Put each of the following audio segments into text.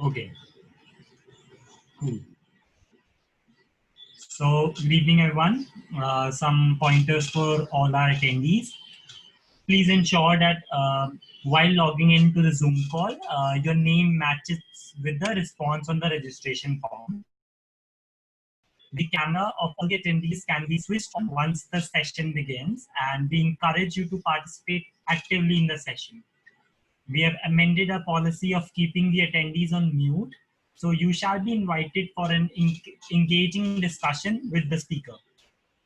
Okay, cool. So, good evening, everyone. Some pointers for all our attendees. Please ensure that while logging into the Zoom call, your name matches with the response on the registration form. The camera of all the attendees can be switched on once the session begins, and we encourage you to participate actively in the session. We have amended our policy of keeping the attendees on mute, so you shall be invited for an engaging discussion with the speaker.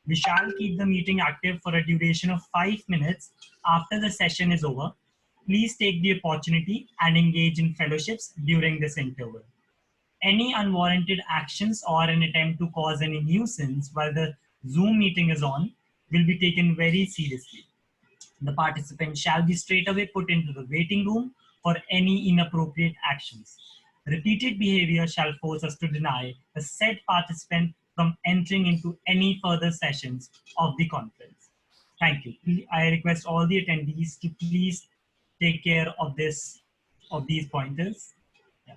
We shall keep the meeting active for a duration of 5 minutes after the session is over. Please take the opportunity and engage in fellowships during this interval. Any unwarranted actions or an attempt to cause any nuisance while the Zoom meeting is on will be taken very seriously. The participant shall be straightaway put into the waiting room for any inappropriate actions. Repeated behavior shall force us to deny the said participant from entering into any further sessions of the conference. Thank you. I request all the attendees to please take care of these pointers. Yeah.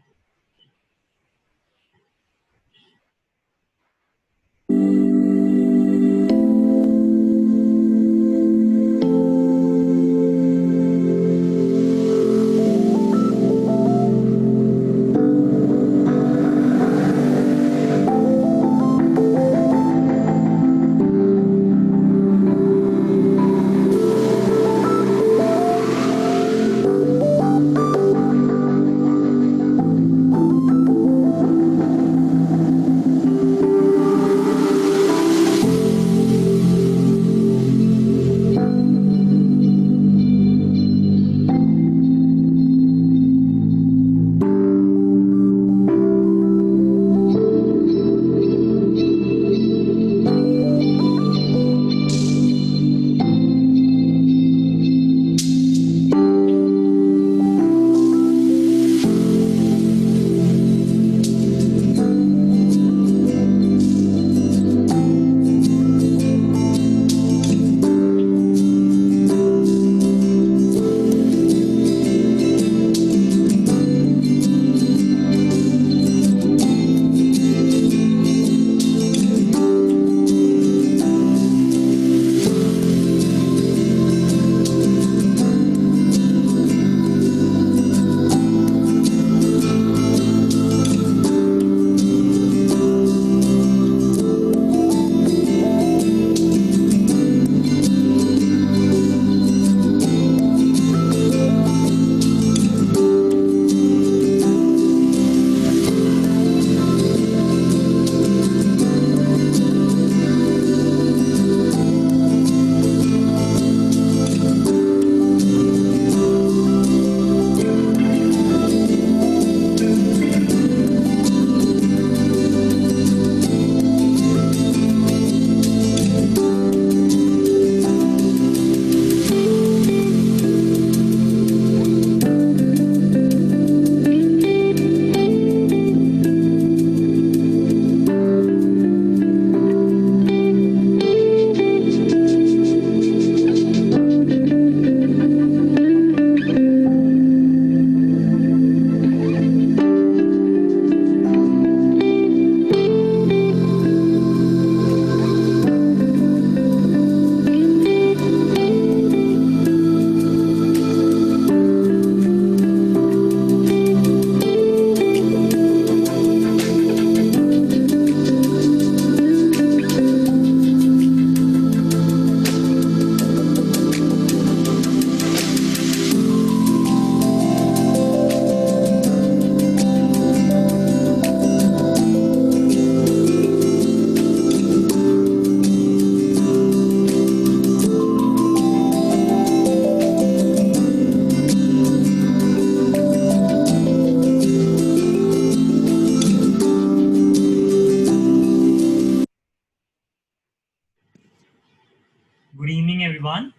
Good evening, everyone.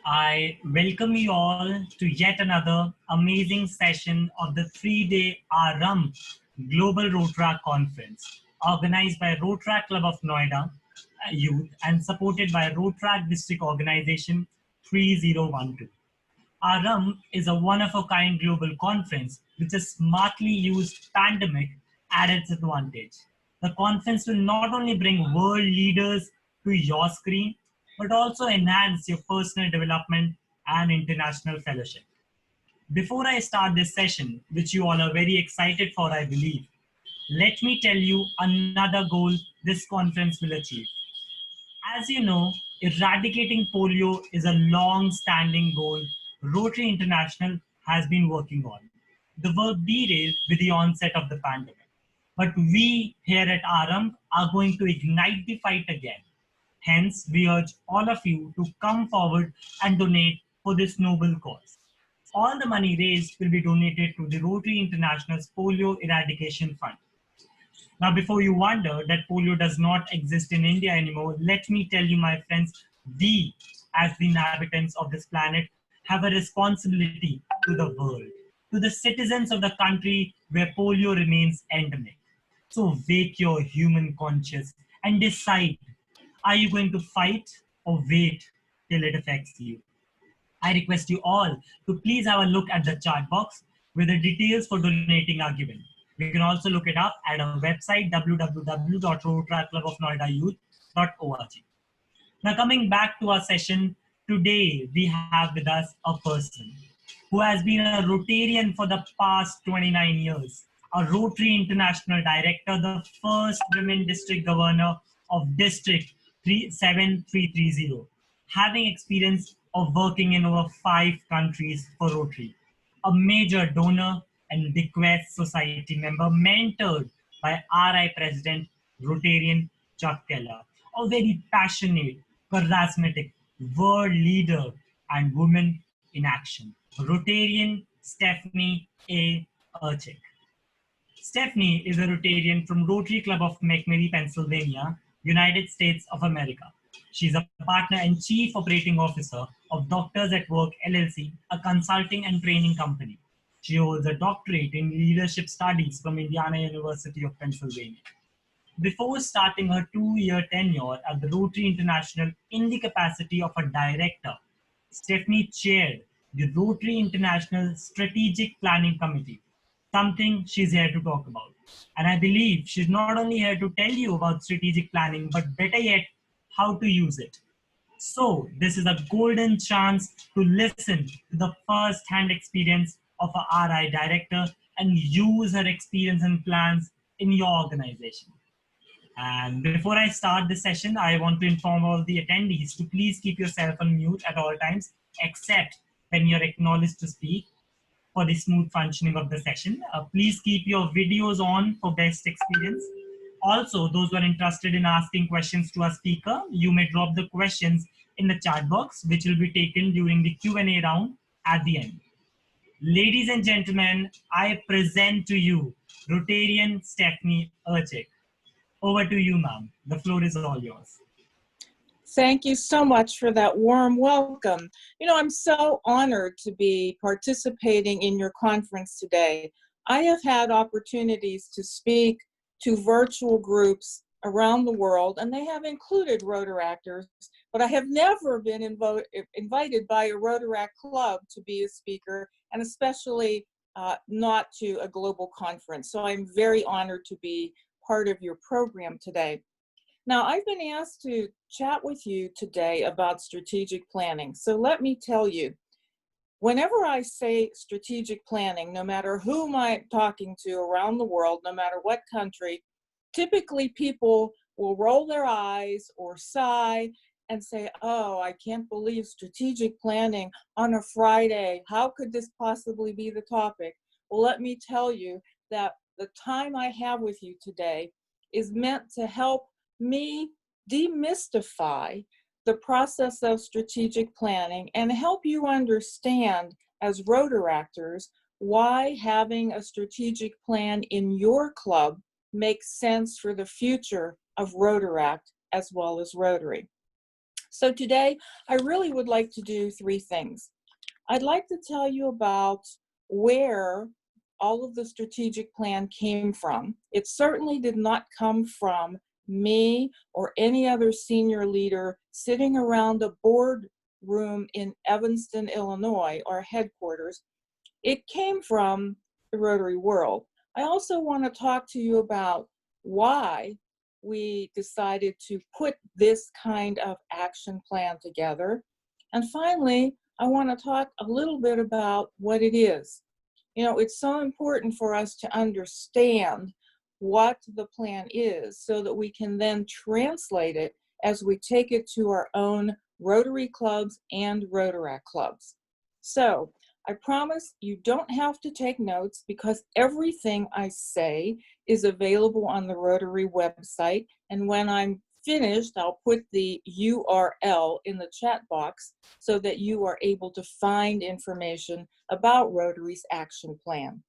I welcome you all to yet another amazing session of the 3-day Aarambh Global Rotaract Conference, organized by Rotaract Club of Noida Youth and supported by Rotaract District Organization 3012. Aarambh is a one-of-a-kind global conference which has smartly used pandemic at its advantage. The conference will not only bring world leaders to your screen, but also enhance your personal development and international fellowship. Before I start this session, which you all are very excited for, I believe, let me tell you another goal this conference will achieve. As you know, eradicating polio is a long standing goal Rotary International has been working on. The work derailed with the onset of the pandemic. But we here at Aarambh are going to ignite the fight again. Hence, we urge all of you to come forward and donate for this noble cause. All the money raised will be donated to the Rotary International's Polio Eradication Fund. Now, before you wonder that polio does not exist in India anymore, let me tell you, my friends, we, as the inhabitants of this planet, have a responsibility to the world, to the citizens of the country where polio remains endemic. So wake your human conscience and decide, are you going to fight or wait till it affects you? I request you all to please have a look at the chat box where the details for donating are given. You can also look it up at our website www.rotaractclubofnoidayouth.org. Now, coming back to our session, today we have with us a person who has been a Rotarian for the past 29 years, a Rotary International Director, the first women district governor of District 7330, having experience of working in over 5 countries for Rotary, a major donor and bequest society member mentored by RI President Rotarian Chuck Keller, a very passionate, charismatic world leader and woman in action, Rotarian Stephanie A. Urchick. Stephanie is a Rotarian from Rotary Club of McMurray, Pennsylvania, United States of America. She's a partner and chief operating officer of Doctors at Work LLC, a consulting and training company. She holds a doctorate in leadership studies from Indiana University of Pennsylvania. Before starting her 2-year tenure at the Rotary International in the capacity of a director, Stephanie chaired the Rotary International Strategic Planning Committee, something she's here to talk about. And I believe she's not only here to tell you about strategic planning, but better yet, how to use it. So this is a golden chance to listen to the first-hand experience of a RI director and use her experience and plans in your organization. And before I start the session, I want to inform all the attendees to please keep yourself on mute at all times, except when you're acknowledged to speak for the smooth functioning of the session. Please keep your videos on for best experience. Also, those who are interested in asking questions to our speaker, you may drop the questions in the chat box, which will be taken during the Q&A round at the end. Ladies and gentlemen, I present to you Rotarian Stephanie Urchick. Over to you, ma'am. The floor is all yours. Thank you so much for that warm welcome. You know, I'm so honored to be participating in your conference today. I have had opportunities to speak to virtual groups around the world, and they have included Rotaractors, but I have never been invited by a Rotaract club to be a speaker, and especially not to a global conference. So I'm very honored to be part of your program today. Now, I've been asked to chat with you today about strategic planning. So let me tell you, whenever I say strategic planning, no matter whom I'm talking to around the world, no matter what country, typically people will roll their eyes or sigh and say, oh, I can't believe strategic planning on a Friday. How could this possibly be the topic? Well, let me tell you that the time I have with you today is meant to help me demystify the process of strategic planning and help you understand as Rotaractors why having a strategic plan in your club makes sense for the future of Rotaract as well as Rotary. So today, I really would like to do 3 things. I'd like to tell you about where all of the strategic plan came from. It certainly did not come from me or any other senior leader sitting around a board room in Evanston, Illinois, our headquarters, it came from the Rotary world. I also want to talk to you about why we decided to put this kind of action plan together. And finally, I want to talk a little bit about what it is. You know, it's so important for us to understand what the plan is so that we can then translate it as we take it to our own Rotary clubs and Rotaract clubs. So I promise you don't have to take notes because everything I say is available on the Rotary website. And when I'm finished, I'll put the URL in the chat box so that you are able to find information about Rotary's action plan.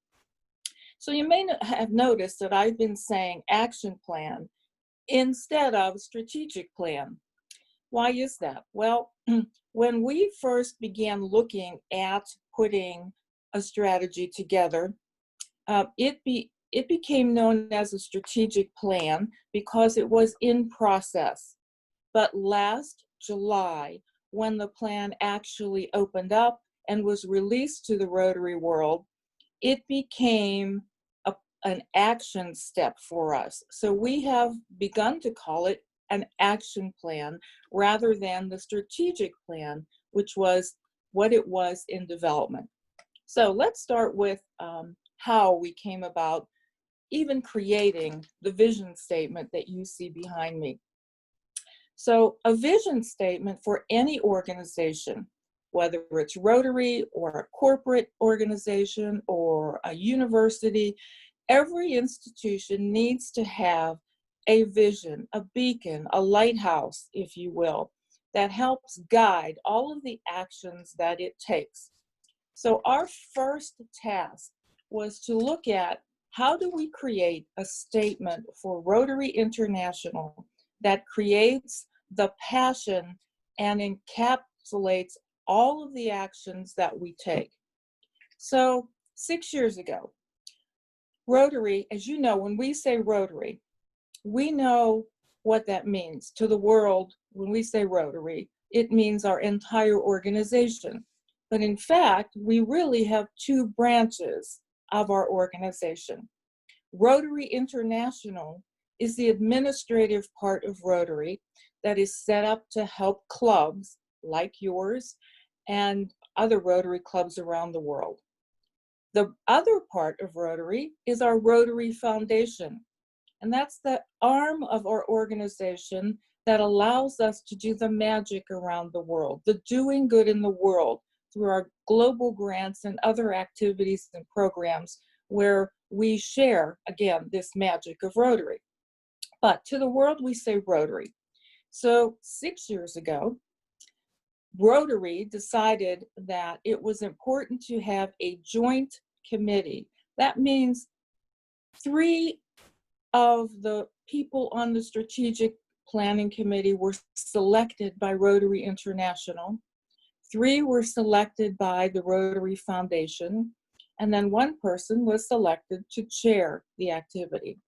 So you may have noticed that I've been saying action plan instead of strategic plan. Why is that? Well, when we first began looking at putting a strategy together, it became known as a strategic plan because it was in process. But last July, when the plan actually opened up and was released to the Rotary world, it became an action step for us. So we have begun to call it an action plan rather than the strategic plan, which was what it was in development. So let's start with how we came about even creating the vision statement that you see behind me. So a vision statement for any organization, whether it's Rotary or a corporate organization or a university, every institution needs to have a vision, a beacon, a lighthouse, if you will, that helps guide all of the actions that it takes. So our first task was to look at how do we create a statement for Rotary International that creates the passion and encapsulates all of the actions that we take. So 6 years ago, Rotary, as you know, when we say Rotary, we know what that means to the world. When we say Rotary, it means our entire organization. But in fact, we really have two branches of our organization. Rotary International is the administrative part of Rotary that is set up to help clubs like yours and other Rotary clubs around the world. The other part of Rotary is our Rotary Foundation, and that's the arm of our organization that allows us to do the magic around the world, the doing good in the world through our global grants and other activities and programs where we share, again, this magic of Rotary. But to the world, we say Rotary. So 6 years ago, Rotary decided that it was important to have a joint committee. That means 3 of the people on the strategic planning committee were selected by Rotary International. 3 were selected by the Rotary Foundation, and then 1 person was selected to chair the activity.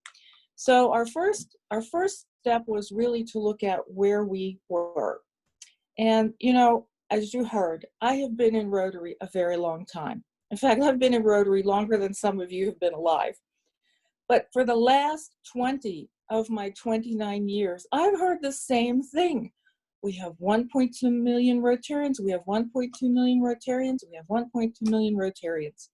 So our first step was really to look at where we were. And, you know, as you heard, I have been in Rotary a very long time. In fact, I've been in Rotary longer than some of you have been alive. But for the last 20 of my 29 years, I've heard the same thing. We have 1.2 million Rotarians, we have 1.2 million Rotarians, we have 1.2 million Rotarians.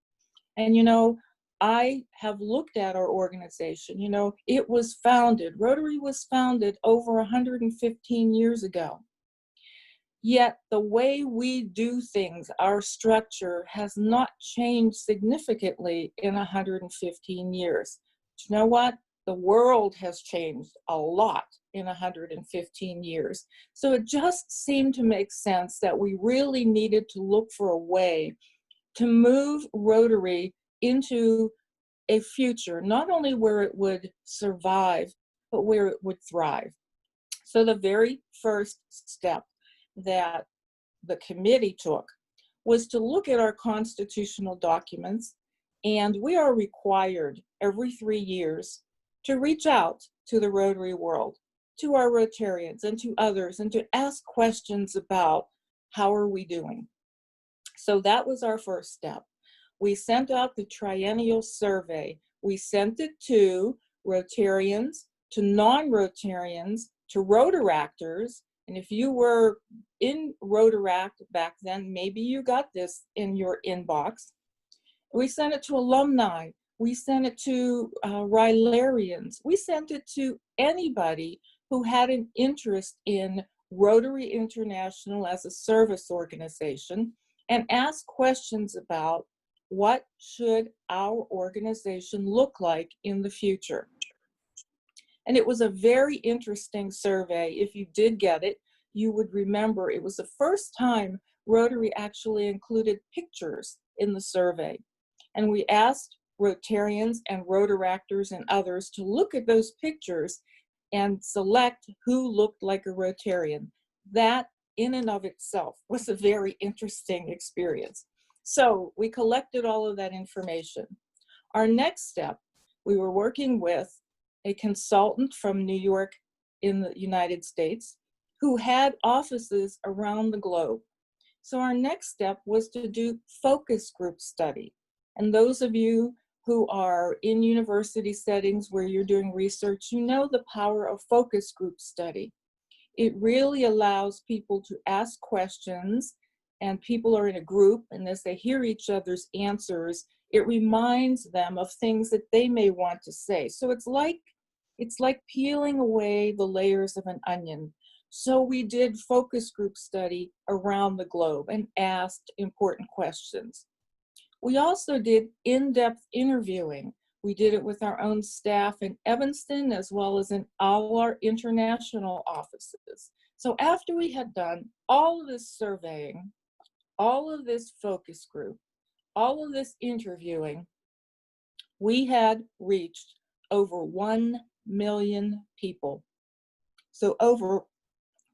And, you know, I have looked at our organization. You know, it was founded, Rotary was founded over 115 years ago. Yet the way we do things, our structure has not changed significantly in 115 years. Do you know what? The world has changed a lot in 115 years. So it just seemed to make sense that we really needed to look for a way to move Rotary into a future, not only where it would survive, but where it would thrive. So the very first step that the committee took was to look at our constitutional documents, and we are required every 3 years to reach out to the Rotary world, to our Rotarians and to others, and to ask questions about How are we doing? So that was our first step. We sent out the triennial survey. We sent it to Rotarians, to non-Rotarians, to Rotaractors. And if you were in Rotaract back then, maybe you got this in your inbox. We sent it to alumni. We sent it to Rylarians. We sent it to anybody who had an interest in Rotary International as a service organization and asked questions about what should our organization look like in the future. And it was a very interesting survey. If you did get it, you would remember it was the first time Rotary actually included pictures in the survey. And we asked Rotarians and Rotaractors and others to look at those pictures and select who looked like a Rotarian. That in and of itself was a very interesting experience. So we collected all of that information. Our next step, we were working with a consultant from New York in the United States who had offices around the globe. So our next step was to do focus group study. And those of you who are in university settings where you're doing research, you know the power of focus group study. It really allows people to ask questions, and people are in a group, and as they hear each other's answers, it reminds them of things that they may want to say. So it's like peeling away the layers of an onion. So we did focus group study around the globe and asked important questions. We also did in-depth interviewing. We did it with our own staff in Evanston as well as in all our international offices. So after we had done all of this surveying, all of this focus group, all of this interviewing, we had reached over 1 million people. So over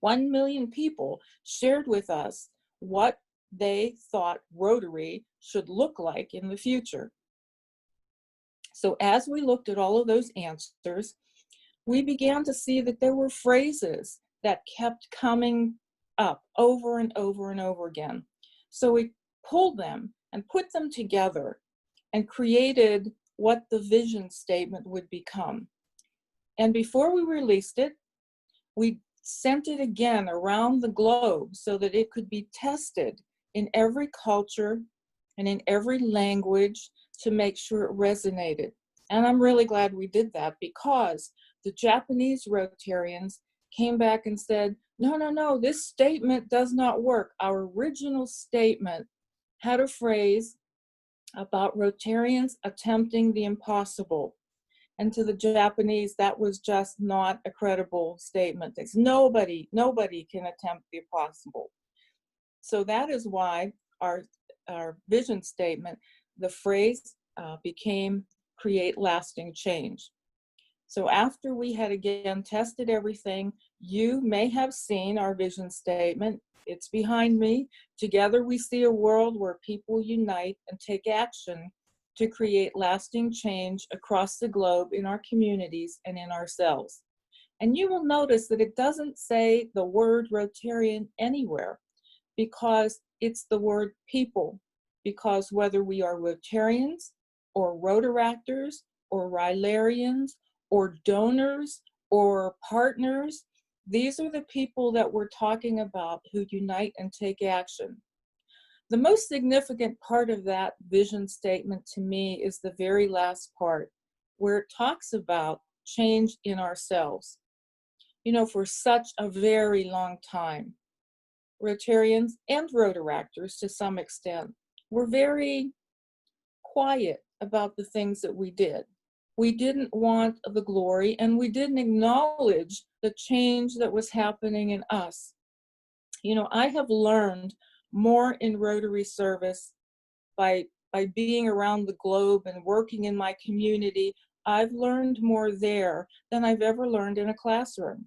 1 million people shared with us what they thought Rotary should look like in the future. So as we looked at all of those answers, we began to see that there were phrases that kept coming up over and over and over again. So we pulled them and put them together and created what the vision statement would become. And before we released it, we sent it again around the globe so that it could be tested in every culture and in every language to make sure it resonated. And I'm really glad we did that, because the Japanese Rotarians came back and said, no, this statement does not work. Our original statement had a phrase about Rotarians attempting the impossible. And to the Japanese, that was just not a credible statement. It's nobody can attempt the impossible. So that is why our vision statement, the phrase became create lasting change. So after we had again tested everything, you may have seen our vision statement. It's behind me. Together we see a world where people unite and take action to create lasting change across the globe in our communities and in ourselves. And you will notice that it doesn't say the word Rotarian anywhere, because it's the word people. Because whether we are Rotarians or Rotaractors or Rylarians or donors or partners, these are the people that we're talking about who unite and take action. The most significant part of that vision statement to me is the very last part, where it talks about change in ourselves. You know, for such a very long time, Rotarians and Rotaractors to some extent were very quiet about the things that we did. We didn't want the glory, and we didn't acknowledge the change that was happening in us. You know, I have learned more in Rotary service by being around the globe and working in my community. I've learned more there than I've ever learned in a classroom.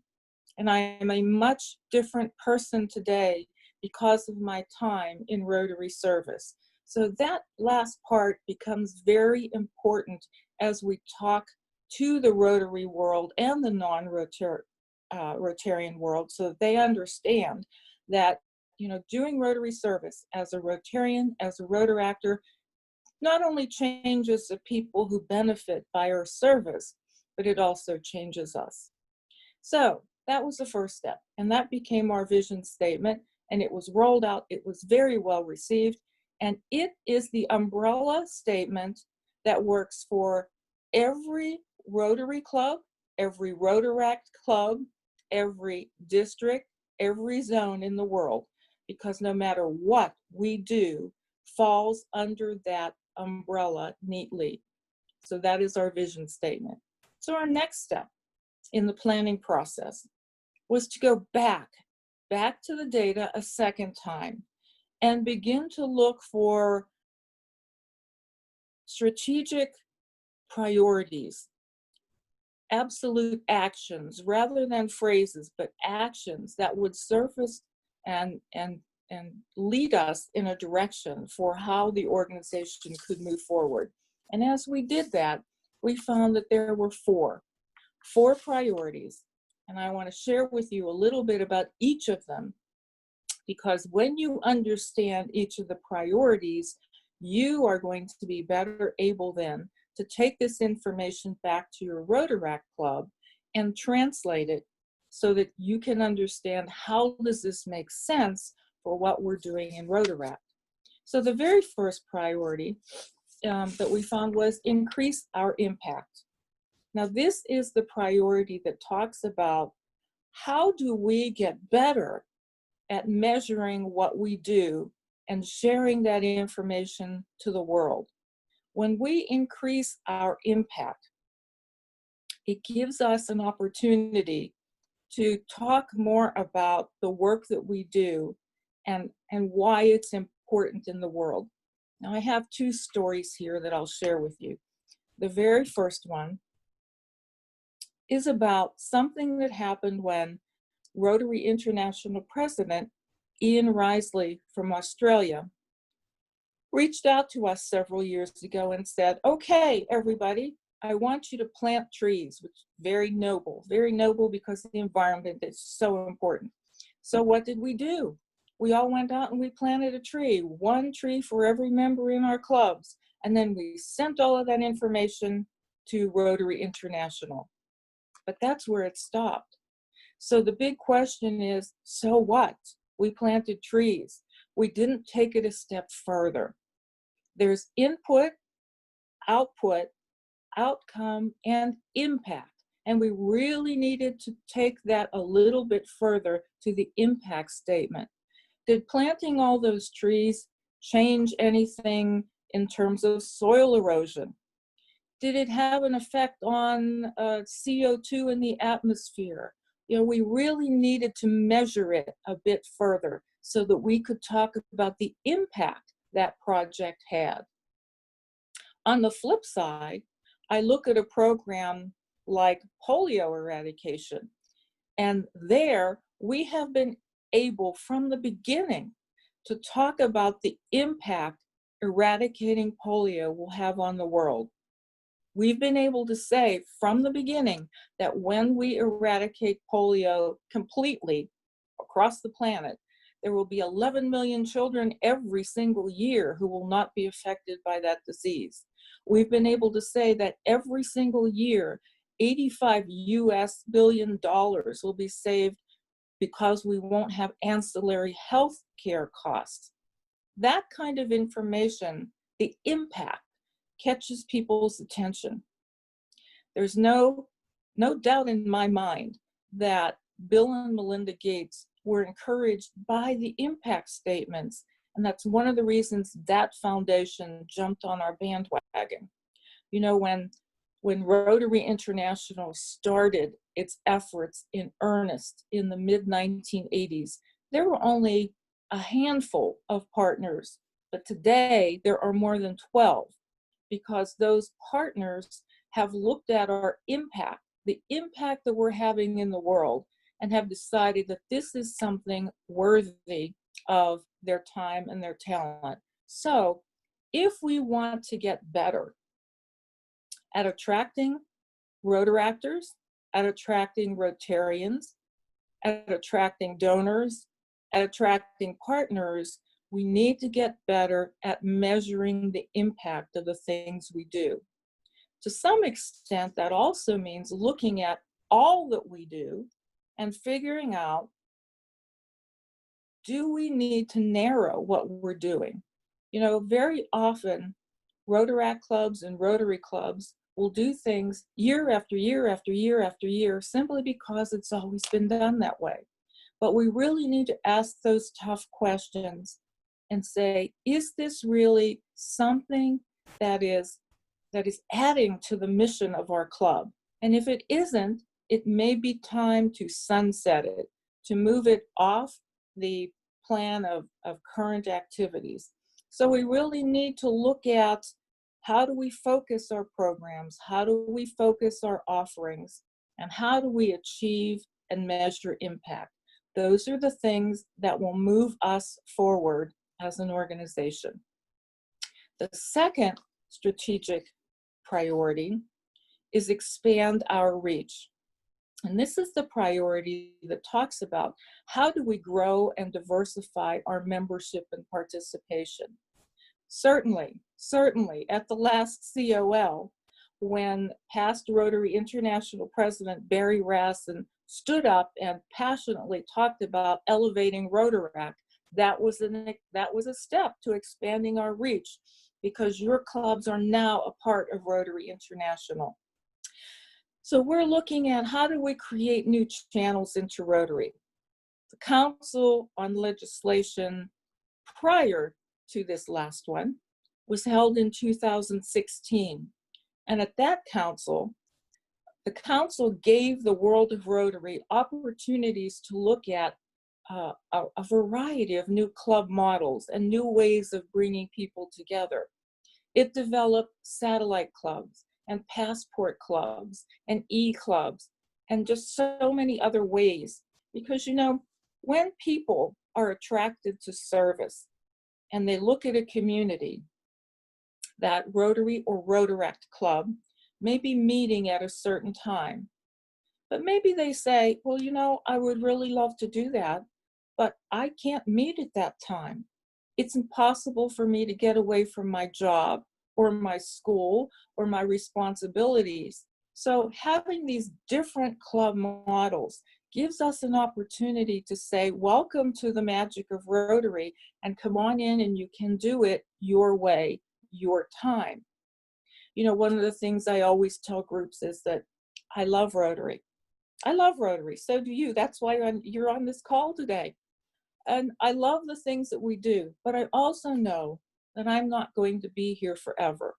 And I am a much different person today because of my time in Rotary service. So that last part becomes very important as we talk to the Rotary world and the non-Rotarian world, so that they understand that, doing Rotary service as a Rotarian, as a Rotaractor, not only changes the people who benefit by our service, but it also changes us. So that was the first step, and that became our vision statement, and it was rolled out. It was very well received, and it is the umbrella statement that works for every Rotary club, every Rotaract club, every district, every zone in the world, because no matter what we do falls under that umbrella neatly. So that is our vision statement. So our next step in the planning process was to go back to the data a second time and begin to look for strategic priorities, absolute actions rather than phrases, but actions that would surface and lead us in a direction for how the organization could move forward. And as we did that, we found that there were four priorities. And I want to share with you a little bit about each of them, because when you understand each of the priorities, you are going to be better able then to take this information back to your Rotaract club and translate it so that you can understand how does this make sense for what we're doing in Rotaract. So the very first priority that we found was increase our impact. Now this is the priority that talks about how do we get better at measuring what we do and sharing that information to the world. When we increase our impact, it gives us an opportunity to talk more about the work that we do and why it's important in the world. Now I have two stories here that I'll share with you. The very first one is about something that happened when Rotary International President Ian Risley from Australia reached out to us several years ago and said, okay, everybody, I want you to plant trees, which is very noble because the environment is so important. So what did we do? We all went out and we planted a tree, one tree for every member in our clubs. And then we sent all of that information to Rotary International. But that's where it stopped. So the big question is, so what? We planted trees. We didn't take it a step further. There's input, output, outcome, and impact. And we really needed to take that a little bit further to the impact statement. Did planting all those trees change anything in terms of soil erosion? Did it have an effect on CO2 in the atmosphere? We really needed to measure it a bit further so that we could talk about the impact that project had. On the flip side, I look at a program like polio eradication, and there we have been able from the beginning to talk about the impact eradicating polio will have on the world. We've been able to say from the beginning that when we eradicate polio completely across the planet, there will be 11 million children every single year who will not be affected by that disease. We've been able to say that every single year, $85 billion will be saved because we won't have ancillary health care costs. That kind of information, the impact, catches people's attention. There's no doubt in my mind that Bill and Melinda Gates were encouraged by the impact statements, and that's one of the reasons that foundation jumped on our bandwagon. When Rotary International started its efforts in earnest in the mid-1980s, there were only a handful of partners, but today there are more than 12. Because those partners have looked at our impact, the impact that we're having in the world, and have decided that this is something worthy of their time and their talent. So if we want to get better at attracting Rotaractors, at attracting Rotarians, at attracting donors, at attracting partners, we need to get better at measuring the impact of the things we do. To some extent, that also means looking at all that we do and figuring out, do we need to narrow what we're doing? You know, very often, Rotaract clubs and Rotary clubs will do things year after year after year after year simply because it's always been done that way. But we really need to ask those tough questions and say, is this really something that is adding to the mission of our club? And if it isn't, it may be time to sunset it, to move it off the plan of current activities. So we really need to look at, how do we focus our programs? How do we focus our offerings? And how do we achieve and measure impact? Those are the things that will move us forward as an organization. The second strategic priority is expand our reach. And this is the priority that talks about, how do we grow and diversify our membership and participation? Certainly, at the last COL, when past Rotary International President Barry Rassin stood up and passionately talked about elevating Rotaract, that was a step to expanding our reach, because your clubs are now a part of Rotary International. So we're looking at, how do we create new channels into Rotary? The Council on Legislation prior to this last one was held in 2016. And at that council, the council gave the world of Rotary opportunities to look at a variety of new club models and new ways of bringing people together. It developed satellite clubs and passport clubs and e-clubs and just so many other ways. Because, you know, when people are attracted to service and they look at a community, that Rotary or Rotaract club may be meeting at a certain time, but maybe they say, well, you know, I would really love to do that, but I can't meet at that time. It's impossible for me to get away from my job or my school or my responsibilities. So having these different club models gives us an opportunity to say, welcome to the magic of Rotary, and come on in and you can do it your way, your time. You know, one of the things I always tell groups is that I love Rotary. I love Rotary, so do you. That's why you're on this call today. And I love the things that we do, but I also know that I'm not going to be here forever.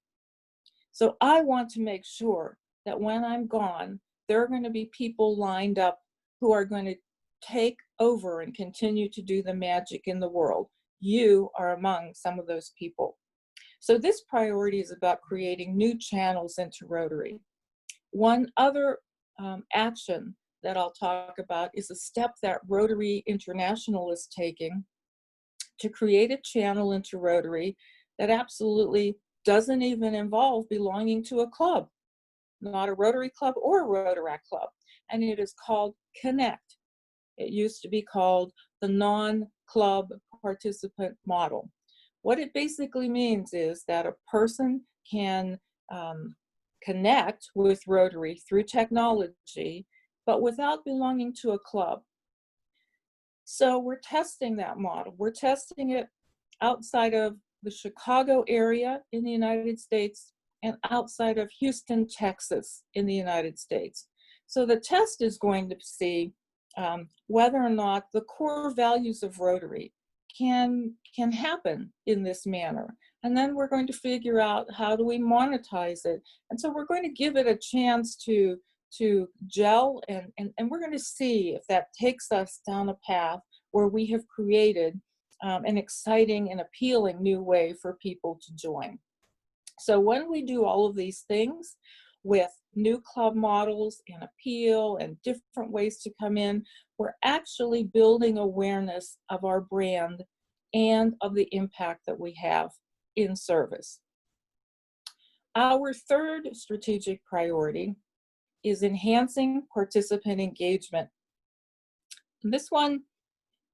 So I want to make sure that when I'm gone, there are going to be people lined up who are going to take over and continue to do the magic in the world. You are among some of those people. So this priority is about creating new channels into Rotary. One other action that I'll talk about is a step that Rotary International is taking to create a channel into Rotary that absolutely doesn't even involve belonging to a club, not a Rotary club or a Rotaract club. And it is called Connect. It used to be called the non-club participant model. What it basically means is that a person can connect with Rotary through technology, but without belonging to a club. So we're testing that model. We're testing it outside of the Chicago area in the United States and outside of Houston, Texas in the United States. So the test is going to see whether or not the core values of Rotary can happen in this manner. And then we're going to figure out, how do we monetize it? And so we're going to give it a chance to gel, and we're going to see if that takes us down a path where we have created an exciting and appealing new way for people to join. So when we do all of these things with new club models and appeal and different ways to come in, we're actually building awareness of our brand and of the impact that we have in service. Our third strategic priority is enhancing participant engagement. And this one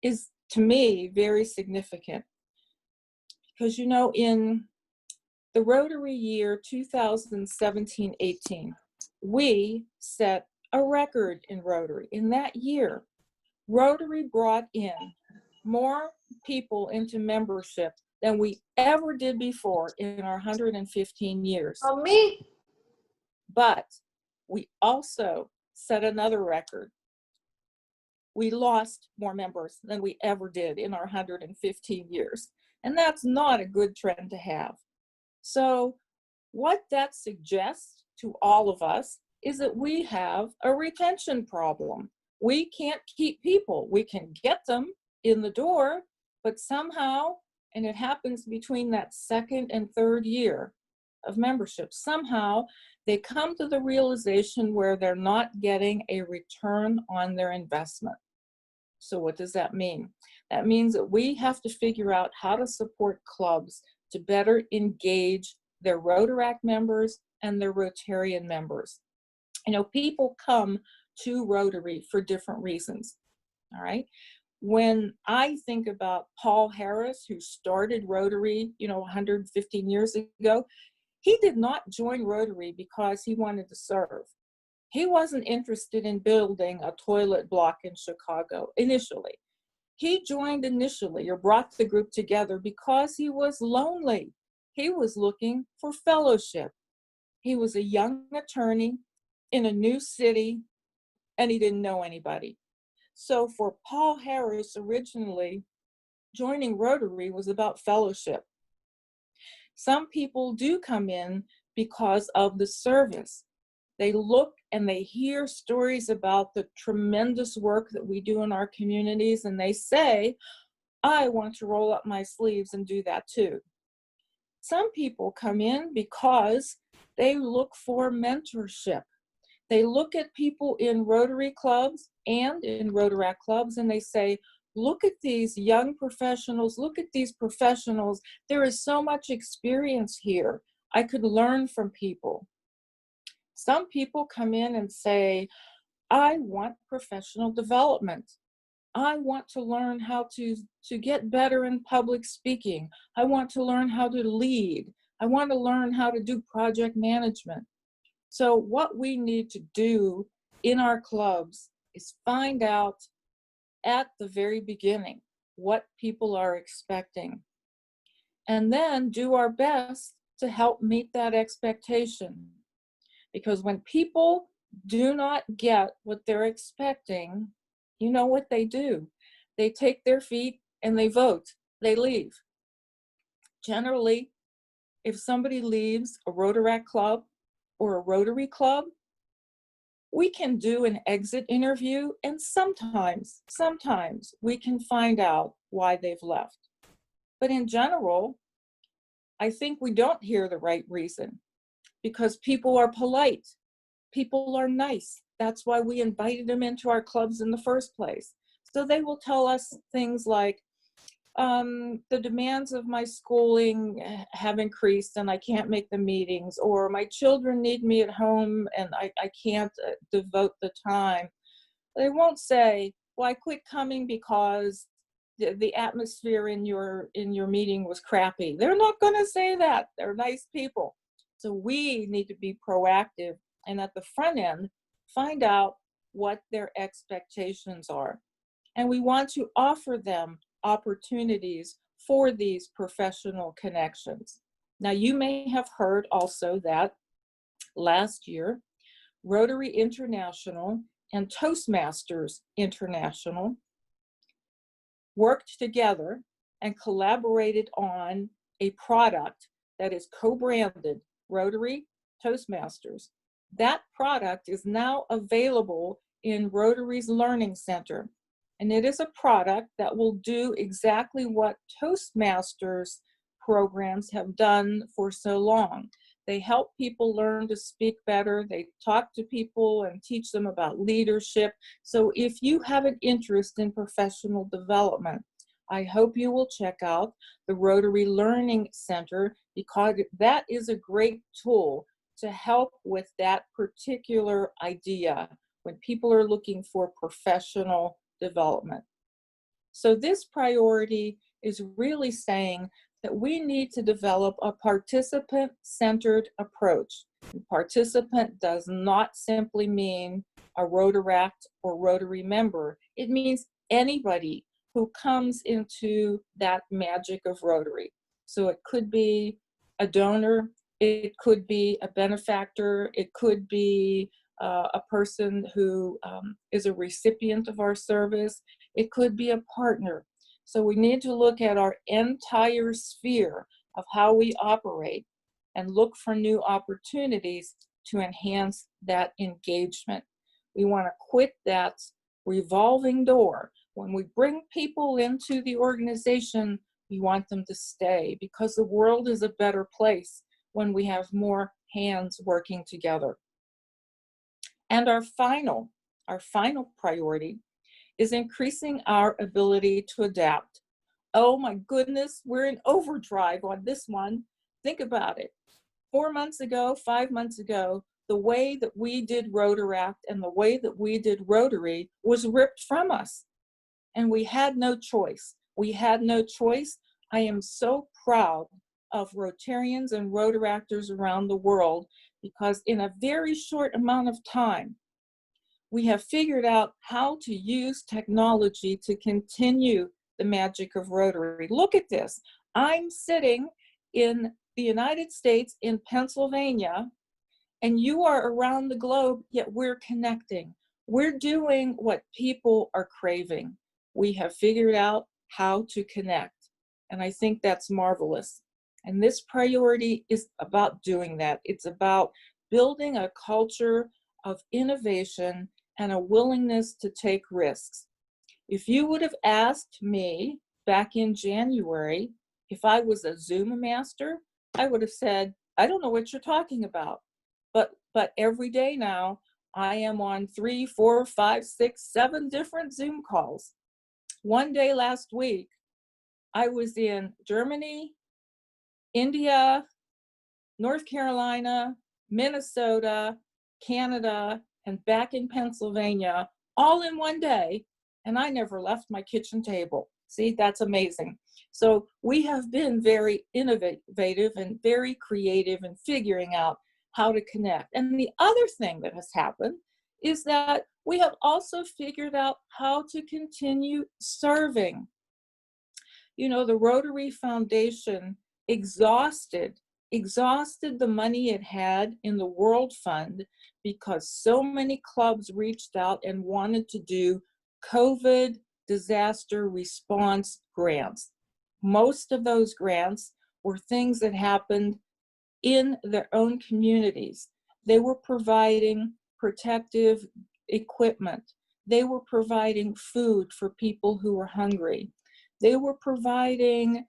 is to me, very significant. Because, you know, in the Rotary year 2017-18, we set a record in Rotary. In that year, Rotary brought in more people into membership than we ever did before in our 115 years. Oh, me? But we also set another record. We lost more members than we ever did in our 115 years. And that's not a good trend to have. So what that suggests to all of us is that we have a retention problem. We can't keep people. We can get them in the door, but somehow, and it happens between that second and third year of membership, somehow they come to the realization where they're not getting a return on their investment. So what does that mean? That means that we have to figure out how to support clubs to better engage their Rotaract members and their Rotarian members. You know, people come to Rotary for different reasons, all right? When I think about Paul Harris, who started Rotary, you know, 115 years ago, he did not join Rotary because he wanted to serve. He wasn't interested in building a toilet block in Chicago initially. He joined initially, or brought the group together, because he was lonely. He was looking for fellowship. He was a young attorney in a new city, and he didn't know anybody. So for Paul Harris, originally, joining Rotary was about fellowship. Some people do come in because of the service. They look and they hear stories about the tremendous work that we do in our communities, and they say, I want to roll up my sleeves and do that too. Some people come in because they look for mentorship. They look at people in Rotary clubs and in Rotaract clubs, and they say, look at these young professionals, look at these professionals. There is so much experience here. I could learn from people. Some people come in and say, I want professional development. I want to learn how to get better in public speaking. I want to learn how to lead. I want to learn how to do project management. So what we need to do in our clubs is find out at the very beginning what people are expecting, and then do our best to help meet that expectation. Because when people do not get what they're expecting, you know what they do? They take their feet and they vote. They leave. Generally, if somebody leaves a Rotaract club or a Rotary club, we can do an exit interview, and sometimes we can find out why they've left. But in general, I think we don't hear the right reason, because people are polite. People are nice. That's why we invited them into our clubs in the first place. So they will tell us things like, the demands of my schooling have increased and I can't make the meetings, or my children need me at home and I can't devote the time. They won't say, well, I quit coming because the atmosphere in your meeting was crappy. They're not going to say that. They're nice people. So we need to be proactive, and at the front end, find out what their expectations are. And we want to offer them opportunities for these professional connections. Now, you may have heard also that last year, Rotary International and Toastmasters International worked together and collaborated on a product that is co-branded Rotary Toastmasters. That product is now available in Rotary's Learning Center. And it is a product that will do exactly what Toastmasters programs have done for so long. They help people learn to speak better. They talk to people and teach them about leadership. So if you have an interest in professional development, I hope you will check out the Rotary Learning Center, because that is a great tool to help with that particular idea when people are looking for professional development. So this priority is really saying that we need to develop a participant-centered approach. And participant does not simply mean a Rotaract or Rotary member. It means anybody who comes into that magic of Rotary. So it could be a donor, it could be a benefactor, it could be a person who is a recipient of our service, it could be a partner. So we need to look at our entire sphere of how we operate and look for new opportunities to enhance that engagement. We want to quit that revolving door. When we bring people into the organization, we want them to stay, because the world is a better place when we have more hands working together. And our final priority is increasing our ability to adapt. Oh my goodness, we're in overdrive on this one. Think about it. 4 months ago, 5 months ago, the way that we did Rotaract and the way that we did Rotary was ripped from us. And we had no choice. We had no choice. I am so proud of Rotarians and Rotaractors around the world, because in a very short amount of time, we have figured out how to use technology to continue the magic of Rotary. Look at this. I'm sitting in the United States in Pennsylvania, and you are around the globe, yet we're connecting. We're doing what people are craving. We have figured out how to connect, and I think that's marvelous. And this priority is about doing that. It's about building a culture of innovation and a willingness to take risks. If you would have asked me back in January if I was a Zoom master, I would have said, I don't know what you're talking about. But every day now, I am on 3, 4, 5, 6, 7 different Zoom calls. One day last week, I was in Germany, India, North Carolina, Minnesota, Canada, and back in Pennsylvania, all in one day, and I never left my kitchen table. See, that's amazing. So we have been very innovative and very creative in figuring out how to connect. And the other thing that has happened is that we have also figured out how to continue serving. You know, the Rotary Foundation exhausted the money it had in the World Fund because so many clubs reached out and wanted to do COVID disaster response grants. Most of those grants were things that happened in their own communities. They were providing protective equipment. They were providing food for people who were hungry. They were providing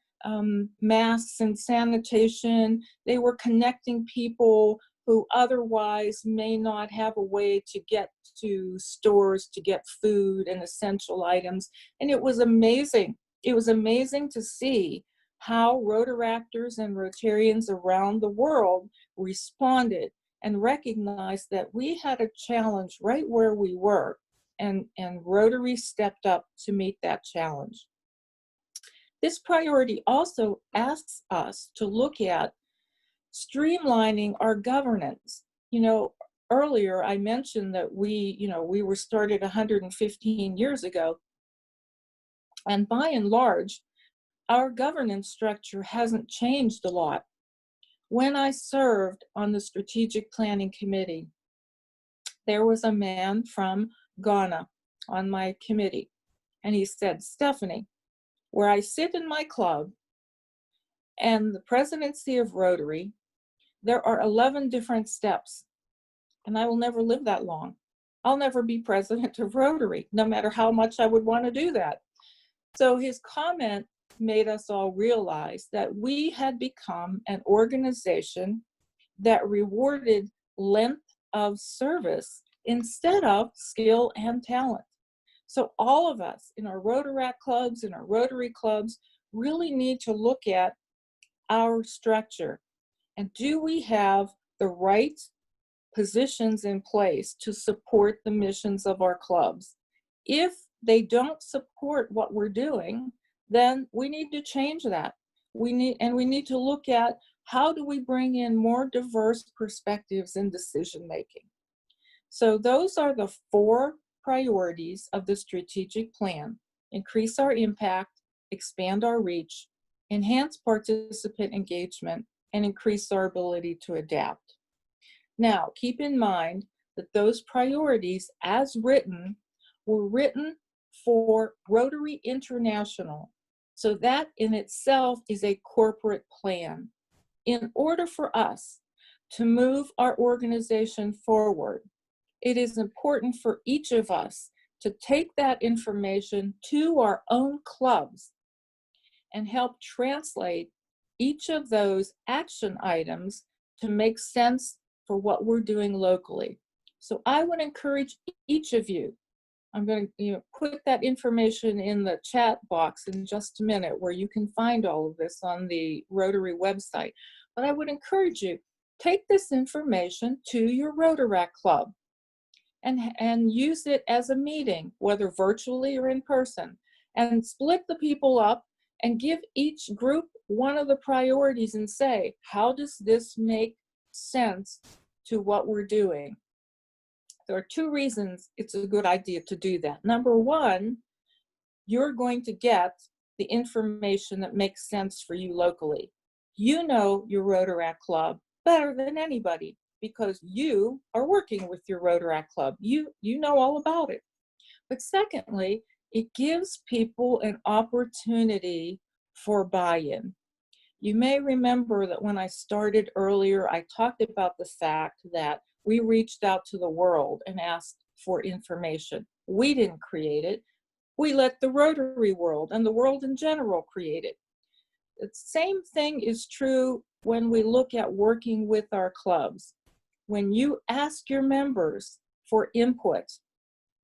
masks and sanitation. They were connecting people who otherwise may not have a way to get to stores to get food and essential items. And it was amazing. It was amazing to see how Rotaractors and Rotarians around the world responded and recognized that we had a challenge right where we were, and Rotary stepped up to meet that challenge. This priority also asks us to look at streamlining our governance. You know, earlier I mentioned that we were started 115 years ago, and by and large, our governance structure hasn't changed a lot. When I served on the Strategic Planning Committee, there was a man from Ghana on my committee, and he said, Stephanie, where I sit in my club and the presidency of Rotary, there are 11 different steps, and I will never live that long. I'll never be president of Rotary, no matter how much I would want to do that. So his comment made us all realize that we had become an organization that rewarded length of service instead of skill and talent. So all of us in our Rotaract clubs, in our Rotary clubs, really need to look at our structure. And do we have the right positions in place to support the missions of our clubs? If they don't support what we're doing, then we need to change that. We need to look at how do we bring in more diverse perspectives in decision making. So those are the 4 priorities of the strategic plan: increase our impact, expand our reach, enhance participant engagement, and increase our ability to adapt. Now, keep in mind that those priorities, as written, were written for Rotary International. So that in itself is a corporate plan. In order for us to move our organization forward, it is important for each of us to take that information to our own clubs and help translate each of those action items to make sense for what we're doing locally. So I would encourage each of you, I'm going to put that information in the chat box in just a minute where you can find all of this on the Rotary website. But I would encourage you, take this information to your Rotaract club and use it as a meeting, whether virtually or in person, and split the people up and give each group one of the priorities and say, how does this make sense to what we're doing? There are 2 reasons it's a good idea to do that. Number 1, you're going to get the information that makes sense for you locally. You know your Rotaract club better than anybody because you are working with your Rotaract club. You know all about it. But secondly, it gives people an opportunity for buy-in. You may remember that when I started earlier, I talked about the fact that we reached out to the world and asked for information. We didn't create it. We let the Rotary world and the world in general create it. The same thing is true when we look at working with our clubs. When you ask your members for input,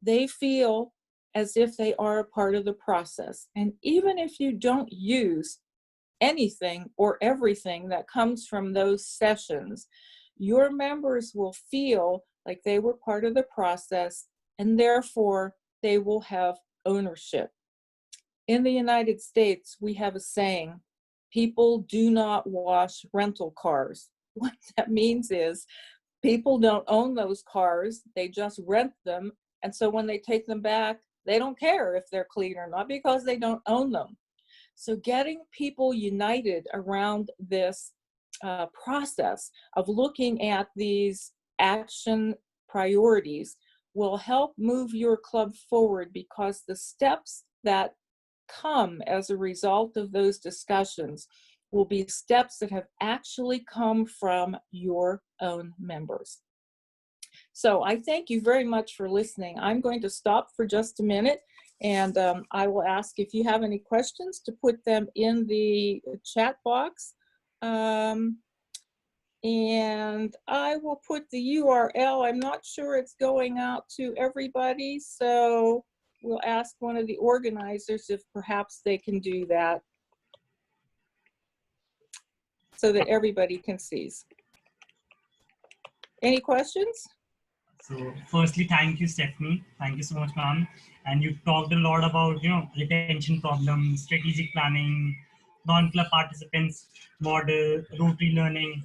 they feel as if they are a part of the process. And even if you don't use anything or everything that comes from those sessions, your members will feel like they were part of the process, and therefore they will have ownership. In the United States, we have a saying, people do not wash rental cars. What that means is people don't own those cars, they just rent them, and so when they take them back, they don't care if they're clean or not because they don't own them. So getting people united around this process of looking at these action priorities will help move your club forward, because the steps that come as a result of those discussions will be steps that have actually come from your own members. So I thank you very much for listening. I'm going to stop for just a minute, and I will ask if you have any questions to put them in the chat box. And I will put the URL. I'm not sure it's going out to everybody, so we'll ask one of the organizers if perhaps they can do that so that everybody can see. Any questions? So firstly, thank you, Stephanie. Thank you so much, ma'am. And you talked a lot about, retention problems, strategic planning, non-club participants model, Rotary learning.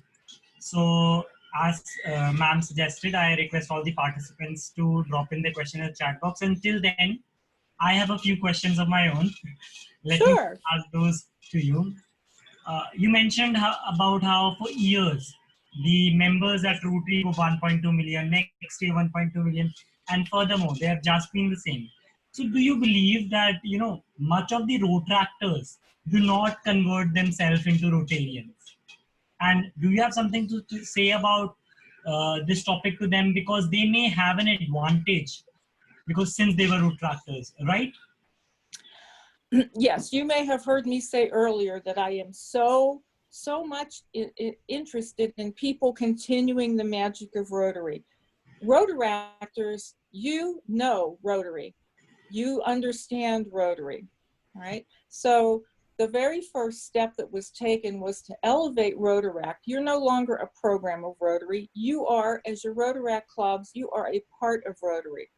So as ma'am suggested, I request all the participants to drop in the question in the chat box. Until then, I have a few questions of my own. Let me ask those to you. You mentioned about how for years, the members at Rotary go 1.2 million, next year 1.2 million, and furthermore, they have just been the same. So do you believe that, much of the Rotaractors do not convert themselves into Rotarians? And do you have something to say about this topic to them? Because they may have an advantage because since they were Rotaractors, right? Yes, you may have heard me say earlier that I am so much interested in people continuing the magic of Rotary. Rotaractors, you know Rotary. You understand Rotary, right? So the very first step that was taken was to elevate Rotaract. You're no longer a program of Rotary. You are, as your Rotaract clubs, you are a part of Rotary.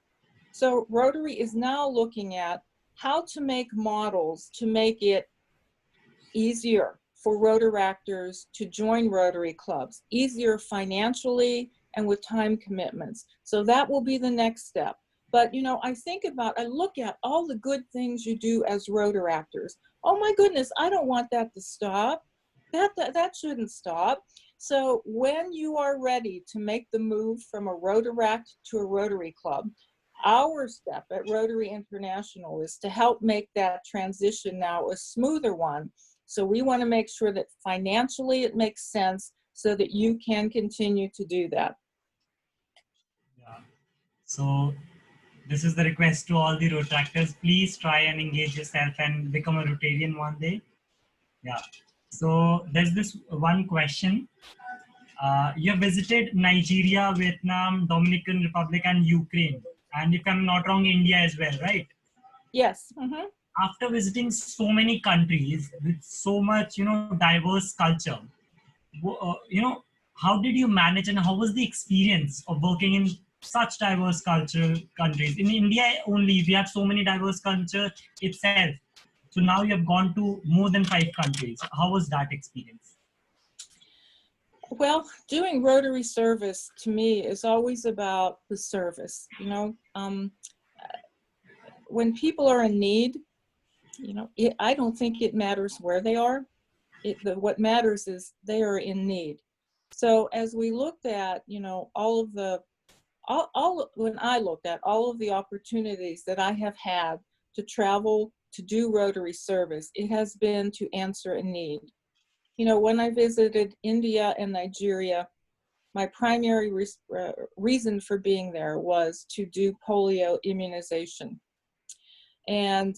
So Rotary is now looking at how to make models to make it easier for Rotaractors to join Rotary clubs, easier financially and with time commitments. So that will be the next step. But, you know, I look at all the good things you do as Rotaractors. Oh my goodness, I don't want that to stop. That shouldn't stop. So when you are ready to make the move from a Rotaract to a Rotary club, our step at Rotary International is to help make that transition now a smoother one. So we want to make sure that financially it makes sense so that you can continue to do that. Yeah. So this is the request to all the Rotaractors. Please try and engage yourself and become a Rotarian one day. Yeah. So there's this one question. You have visited Nigeria, Vietnam, Dominican Republic, and Ukraine. And if I'm not wrong, India as well, right? Yes. Mm-hmm. After visiting so many countries with so much, diverse culture, how did you manage and how was the experience of working in such diverse cultural countries? In India only, we have so many diverse culture itself. So now you have gone to more than 5 countries. How was that experience? Well, doing Rotary service to me is always about the service. When people are in need, I don't think it matters where they are. What matters is they are in need. So as we looked at, when I looked at all of the opportunities that I have had to travel to do Rotary service, it has been to answer a need. When I visited India and Nigeria, my primary reason for being there was to do polio immunization. And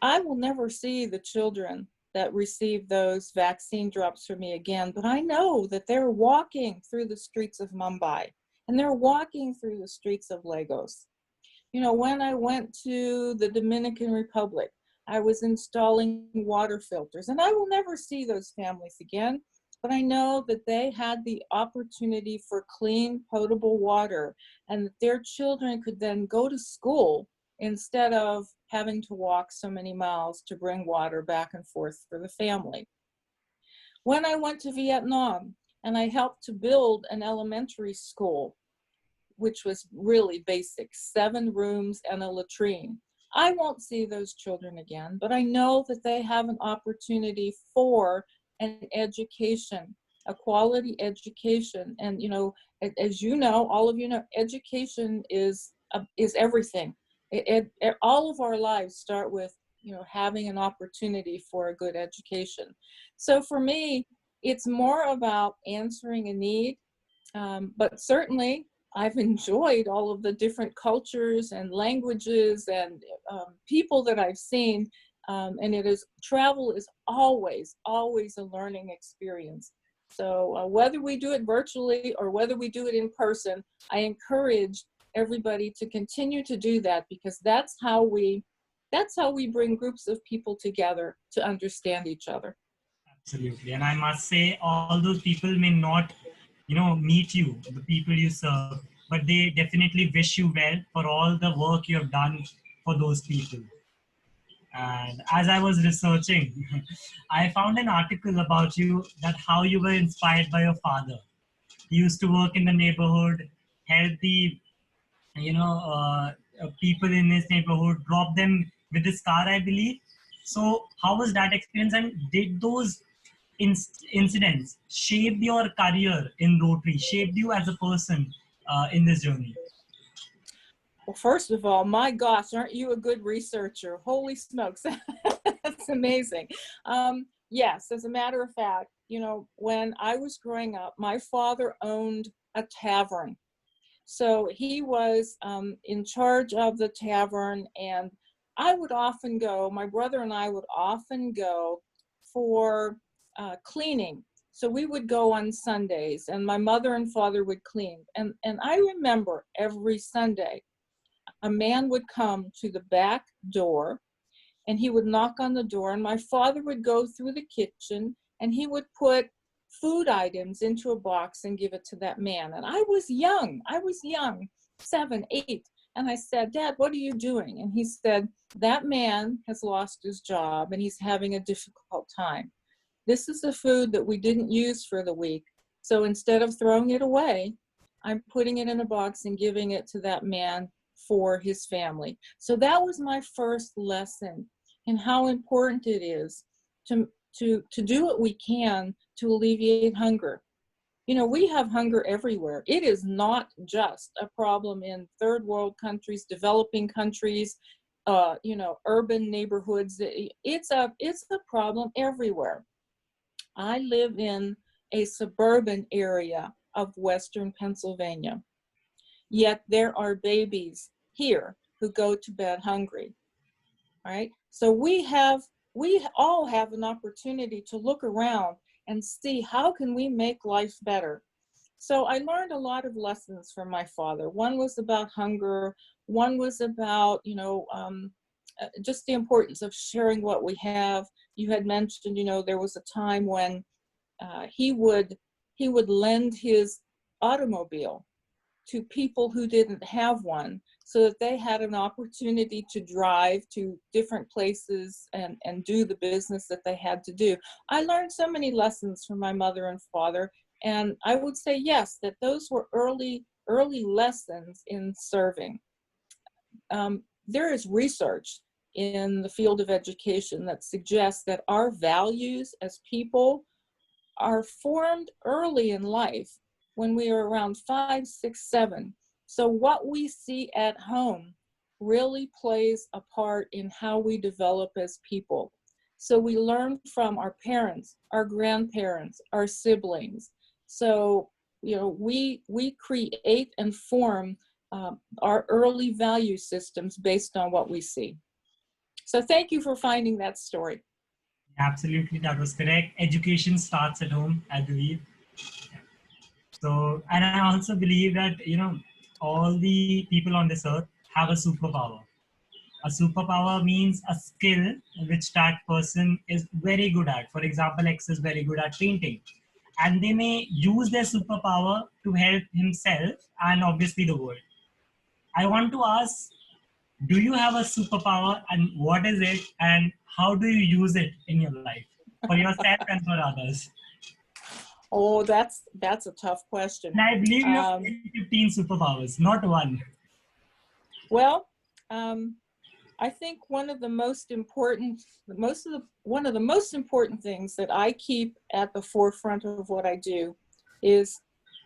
I will never see the children that receive those vaccine drops from me again, but I know that they're walking through the streets of Mumbai and they're walking through the streets of Lagos. When I went to the Dominican Republic, I was installing water filters, and I will never see those families again, but I know that they had the opportunity for clean, potable water, and that their children could then go to school instead of having to walk so many miles to bring water back and forth for the family. When I went to Vietnam and I helped to build an elementary school, which was really basic, 7 rooms and a latrine, I won't see those children again, but I know that they have an opportunity for an education, a quality education. And, as you know, all of you know, education is everything. All of our lives start with, having an opportunity for a good education. So for me, it's more about answering a need, but certainly I've enjoyed all of the different cultures and languages and people that I've seen, and travel is always a learning experience. So whether we do it virtually or whether we do it in person, I encourage everybody to continue to do that, because that's how we bring groups of people together to understand each other. Absolutely. And I must say, all those people may not, meet you, the people you serve, but they definitely wish you well for all the work you have done for those people. And as I was researching, I found an article about you, that how you were inspired by your father. He used to work in the neighborhood, help the people in his neighborhood, drop them with his car, I believe. So how was that experience, and did those incidents shaped your career in Rotary, shaped you as a person in this journey? Well, first of all, my gosh, aren't you a good researcher? Holy smokes, that's amazing. Yes, as a matter of fact, when I was growing up, my father owned a tavern. So he was in charge of the tavern, and I would often go, my brother and I would often go for cleaning. So we would go on Sundays, and my mother and father would clean. And I remember every Sunday, a man would come to the back door and he would knock on the door, and my father would go through the kitchen and he would put food items into a box and give it to that man. And I was young, 7, 8. And I said, Dad, what are you doing? And he said, that man has lost his job and he's having a difficult time. This is the food that we didn't use for the week. So instead of throwing it away, I'm putting it in a box and giving it to that man for his family. So that was my first lesson in how important it is to do what we can to alleviate hunger. You know, we have hunger everywhere. It is not just a problem in third world countries, developing countries, you know, urban neighborhoods. It's a problem everywhere. I live in a suburban area of Western Pennsylvania, yet there are babies here who go to bed hungry, right? So we all have an opportunity to look around and see how can we make life better. So I learned a lot of lessons from my father. One was about hunger. One was about, you know, just the importance of sharing what we have. You had mentioned, you know, there was a time when he would lend his automobile to people who didn't have one so that they had an opportunity to drive to different places and do the business that they had to do. I learned so many lessons from my mother and father, and I would say yes, that those were early lessons in serving. There is research in the field of education that suggests that our values as people are formed early in life when we are around 5, 6, 7. So what we see at home really plays a part in how we develop as people. So we learn from our parents, our grandparents, our siblings. So, you know, we create and form our early value systems based on what we see. So thank you for finding that story. Absolutely, that was correct. Education starts at home, I believe. So, and I also believe that, you know, all the people on this earth have a superpower. A superpower means a skill which that person is very good at. For example, X is very good at painting. And they may use their superpower to help himself and obviously the world. I want to ask, do you have a superpower and what is it and how do you use it in your life for yourself and for others? Oh, that's a tough question. And I believe you have 15 superpowers, not one. Well, I think one of the most important things that I keep at the forefront of what I do is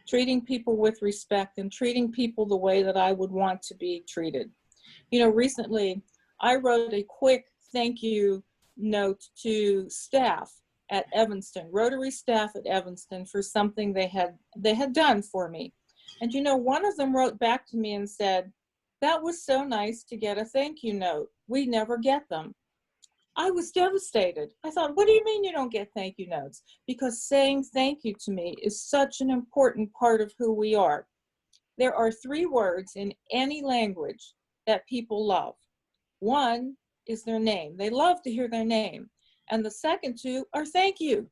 treating people with respect and treating people the way that I would want to be treated. You know, recently I wrote a quick thank you note to staff at Evanston, Rotary staff at Evanston, for something they had done for me. And you know, one of them wrote back to me and said, "That was so nice to get a thank you note. We never get them." I was devastated. I thought, what do you mean you don't get thank you notes? Because saying thank you to me is such an important part of who we are. There are 3 words in any language that people love. One is their name. They love to hear their name. And the second 2 are thank you.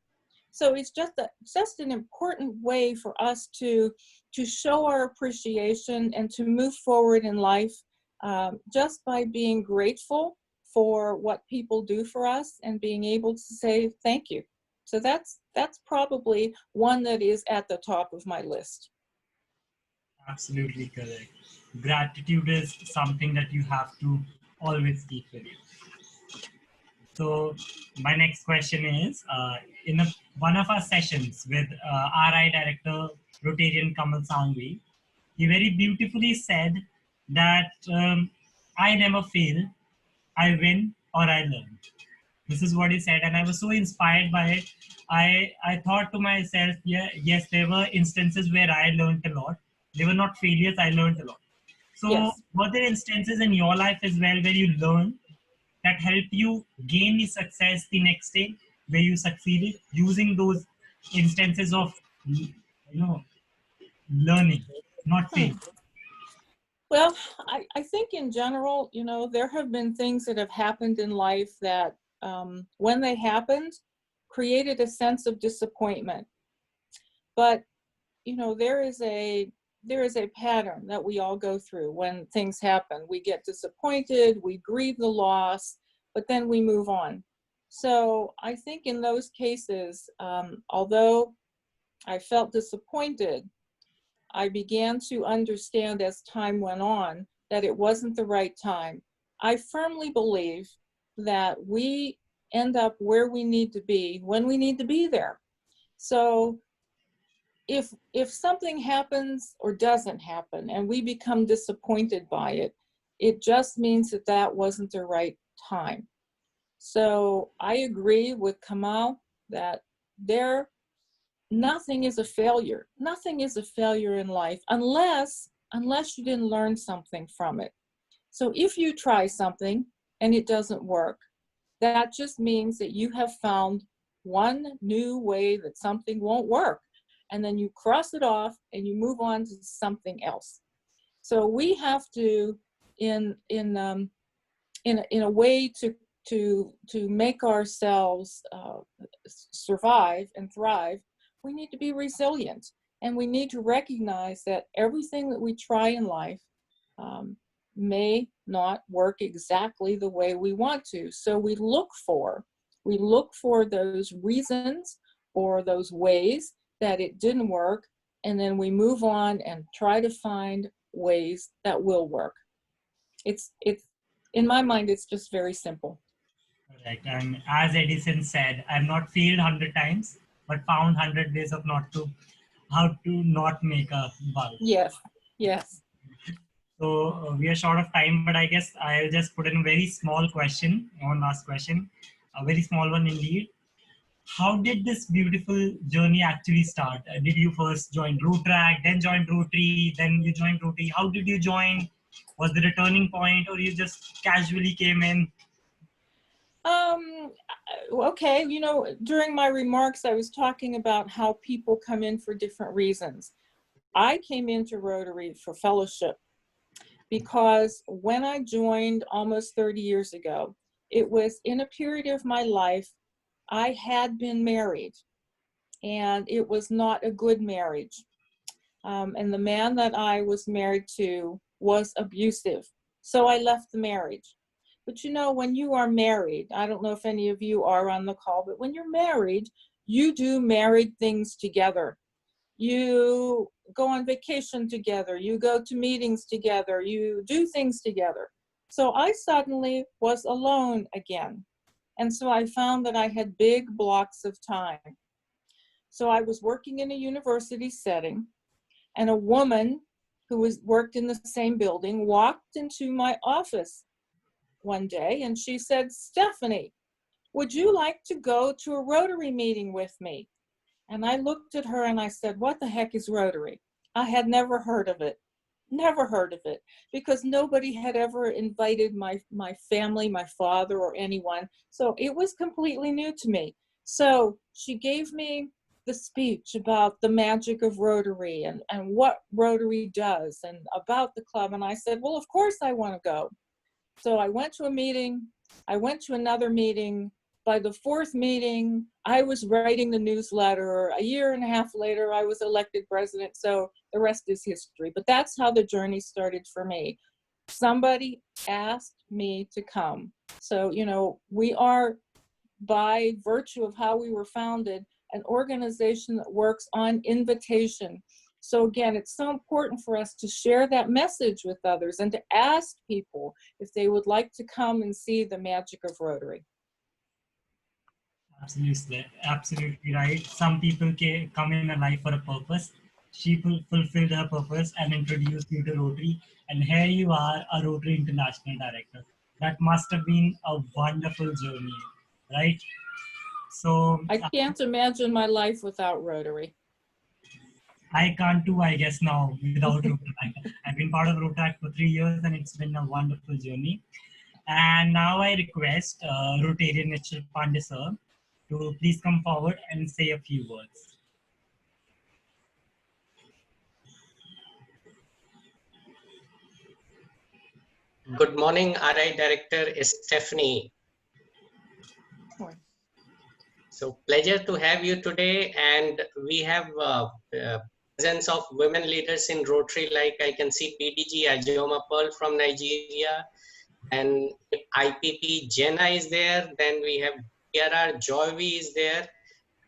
So it's just an important way for us to show our appreciation and to move forward in life just by being grateful for what people do for us and being able to say thank you. So that's probably one that is at the top of my list. Absolutely correct. Gratitude is something that you have to always keep with you. So my next question is, in one of our sessions with RI Director Rotarian Kamal Sangvi, he very beautifully said that I never fail, I win or I learn. This is what he said, and I was so inspired by it. I thought to myself, yeah, yes, there were instances where I learned a lot. They were not failures, I learned a lot. So Yes. were there instances in your life as well where you learned that helped you gain the success the next day, where you succeeded using those instances of, you know, learning, not failing? Well, I think in general, you know, there have been things that have happened in life that when they happened, created a sense of disappointment. But, you know, there is a there is a pattern that we all go through when things happen. We get disappointed, we grieve the loss, but then we move on. So I think in those cases, although I felt disappointed, I began to understand as time went on that it wasn't the right time. I firmly believe that we end up where we need to be when we need to be there. So if something happens or doesn't happen and we become disappointed by it, it just means that that wasn't the right time. So I agree with Kamal that nothing is a failure. Nothing is a failure in life unless you didn't learn something from it. So if you try something and it doesn't work, that just means that you have found one new way that something won't work. And then you cross it off and you move on to something else. So we have to, in a way to make ourselves survive and thrive, we need to be resilient, and we need to recognize that everything that we try in life may not work exactly the way we want to. So we look for those reasons or those ways that it didn't work, and then we move on and try to find ways that will work. It's in my mind, it's just very simple. Correct. And as Edison said, I've not failed 100 times, but found 100 ways of how to not make a bulb. Yes, yes. So we are short of time, but I guess I'll just put in a very small question, one last question, a very small one indeed. How did this beautiful journey actually start? Did you first join Rotaract, then join Rotary, then you joined Rotary? How did you join? Was there a turning point, or you just casually came in? Okay, during my remarks, I was talking about how people come in for different reasons. I came into Rotary for fellowship because when I joined almost 30 years ago, it was in a period of my life I had been married, and it was not a good marriage. And the man that I was married to was abusive. So I left the marriage. But when you are married, I don't know if any of you are on the call, but when you're married, you do married things together. You go on vacation together, you go to meetings together, you do things together. So I suddenly was alone again. And so I found that I had big blocks of time. So I was working in a university setting, and a woman who worked in the same building walked into my office one day, and she said, "Stephanie, would you like to go to a Rotary meeting with me?" And I looked at her and I said, "What the heck is Rotary?" I had never heard of it, because nobody had ever invited my family, my father, or anyone. So it was completely new to me. So she gave me the speech about the magic of Rotary and what Rotary does and about the club. And I said, well, of course I want to go. So I went to a meeting, I went to another meeting. By the fourth meeting, I was writing the newsletter. A year and a half later, I was elected president. So the rest is history. But that's how the journey started for me. Somebody asked me to come. So, we are, by virtue of how we were founded, an organization that works on invitation. So again, it's so important for us to share that message with others and to ask people if they would like to come and see the magic of Rotary. Absolutely right. Some people come in a life for a purpose. She fulfilled her purpose and introduced you to Rotary. And here you are, a Rotary International Director. That must have been a wonderful journey, right? So I can't imagine my life without Rotary. I can't too, I guess, now without Rotaract. I've been part of Rotaract for 3 years, and it's been a wonderful journey. And now I request Rotarian Mr. Pandey sir to please come forward and say a few words. Good morning, RI Director Stephanie. So pleasure to have you today, and we have presence of women leaders in Rotary, like I can see PDG Ajoma Pearl from Nigeria, and if IPP Jenna is there, then we have TRR Jovi is there.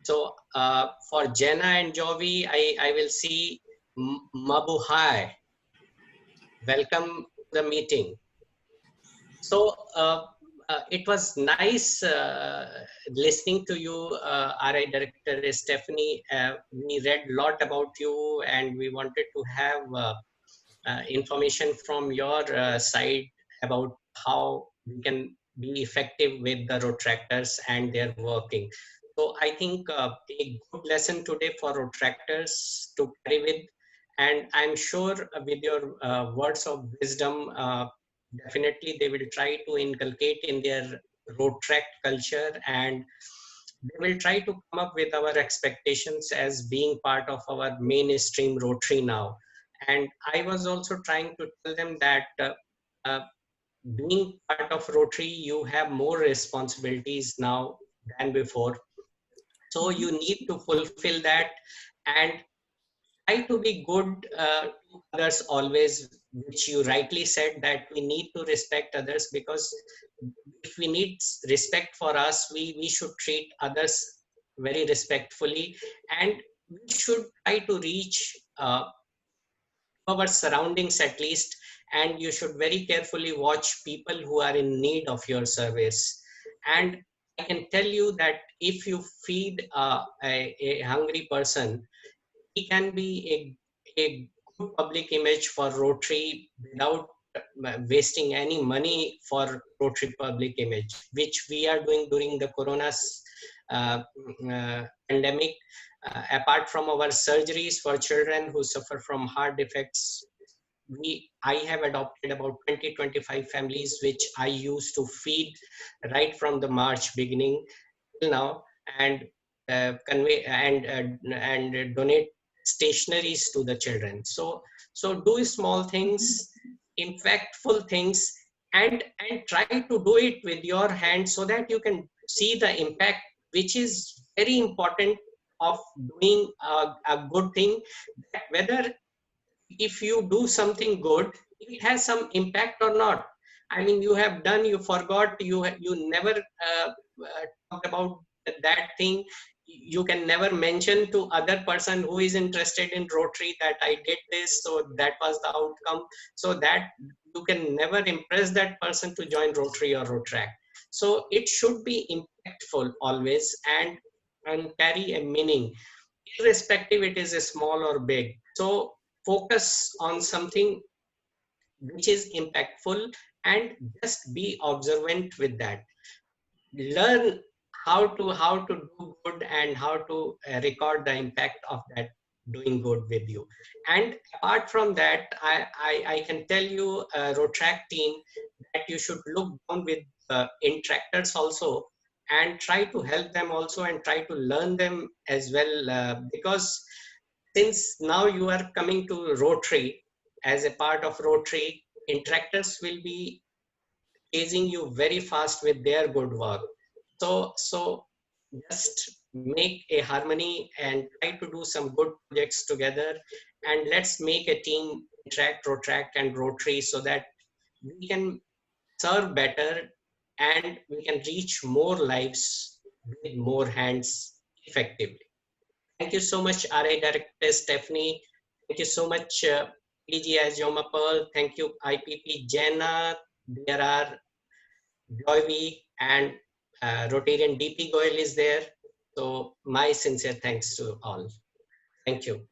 So for Jenna and Jovi, I will see Mabuhai. Welcome to the meeting. So it was nice listening to you, RI Director Stephanie. We read a lot about you, and we wanted to have information from your side about how we can be effective with the Rotaractors and their working. So I think a good lesson today for Rotaractors to carry with, and I'm sure with your words of wisdom, definitely they will try to inculcate in their Rotaract culture, and they will try to come up with our expectations as being part of our mainstream Rotary now. And I was also trying to tell them that uh, being part of Rotary, you have more responsibilities now than before. So you need to fulfill that and try to be good to others always, which you rightly said that we need to respect others, because if we need respect for us, we should treat others very respectfully, and we should try to reach our surroundings at least, and you should very carefully watch people who are in need of your service. And I can tell you that if you feed a hungry person, he can be a good public image for Rotary without wasting any money for Rotary public image, which we are doing during the Corona's pandemic. Apart from our surgeries for children who suffer from heart defects, I have adopted about 20-25 families, which I used to feed right from the March beginning till now, and convey and donate stationaries to the children. So do small things, impactful things, and try to do it with your hand so that you can see the impact, which is very important of doing a good thing. That whether if you do something good, it has some impact or not. I mean, you have done, you forgot, you never talked about that thing. You can never mention to other person who is interested in Rotary that I did this, so that was the outcome. So that you can never impress that person to join Rotary or Rotaract. So it should be impactful always, and carry a meaning, irrespective it is a small or big. So focus on something which is impactful and just be observant with that. Learn how to do good and how to record the impact of that doing good with you. And apart from that, I can tell you, Rotaract team, that you should look down with interactors also, and try to help them also, and try to learn them as well, because since now you are coming to Rotary, as a part of Rotary, interactors will be chasing you very fast with their good work. So just make a harmony and try to do some good projects together, and let's make a team, Interact, Rotaract, and Rotary, so that we can serve better and we can reach more lives with more hands effectively. Thank you so much, RA Director Stephanie. Thank you so much, PGS Joma Pearl. Thank you, IPP Jenna. There are Joy, and Rotarian DP Goyal is there. So my sincere thanks to all. Thank you.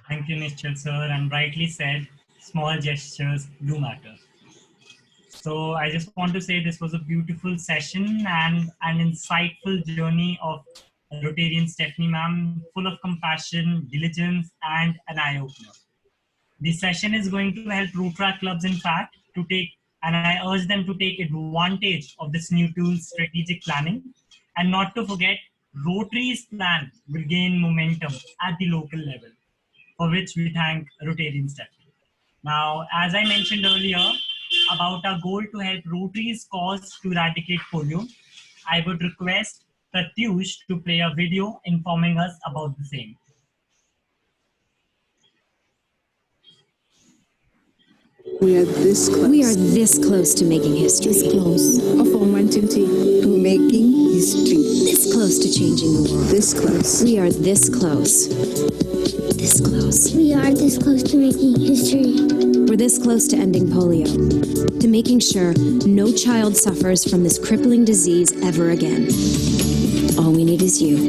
Thank you, Nischal sir, and rightly said, small gestures do matter. So I just want to say this was a beautiful session and an insightful journey of Rotarian Stephanie ma'am, full of compassion, diligence, and an eye-opener. This session is going to help Rotaract clubs, in fact, to take, and I urge them to take advantage of this new tool, strategic planning, and not to forget, Rotary's plan will gain momentum at the local level, for which we thank Rotarian Stephanie. Now, as I mentioned earlier about our goal to help Rotary's cause to eradicate polio, I would request Pratyush to play a video informing us about the same. We are this close. We are this close to making history. This close. Of Form 120 to making history. This close to changing the world. This close. We are this close. This close. We are this close to making history. We're this close to ending polio. To making sure no child suffers from this crippling disease ever again. All we need is you.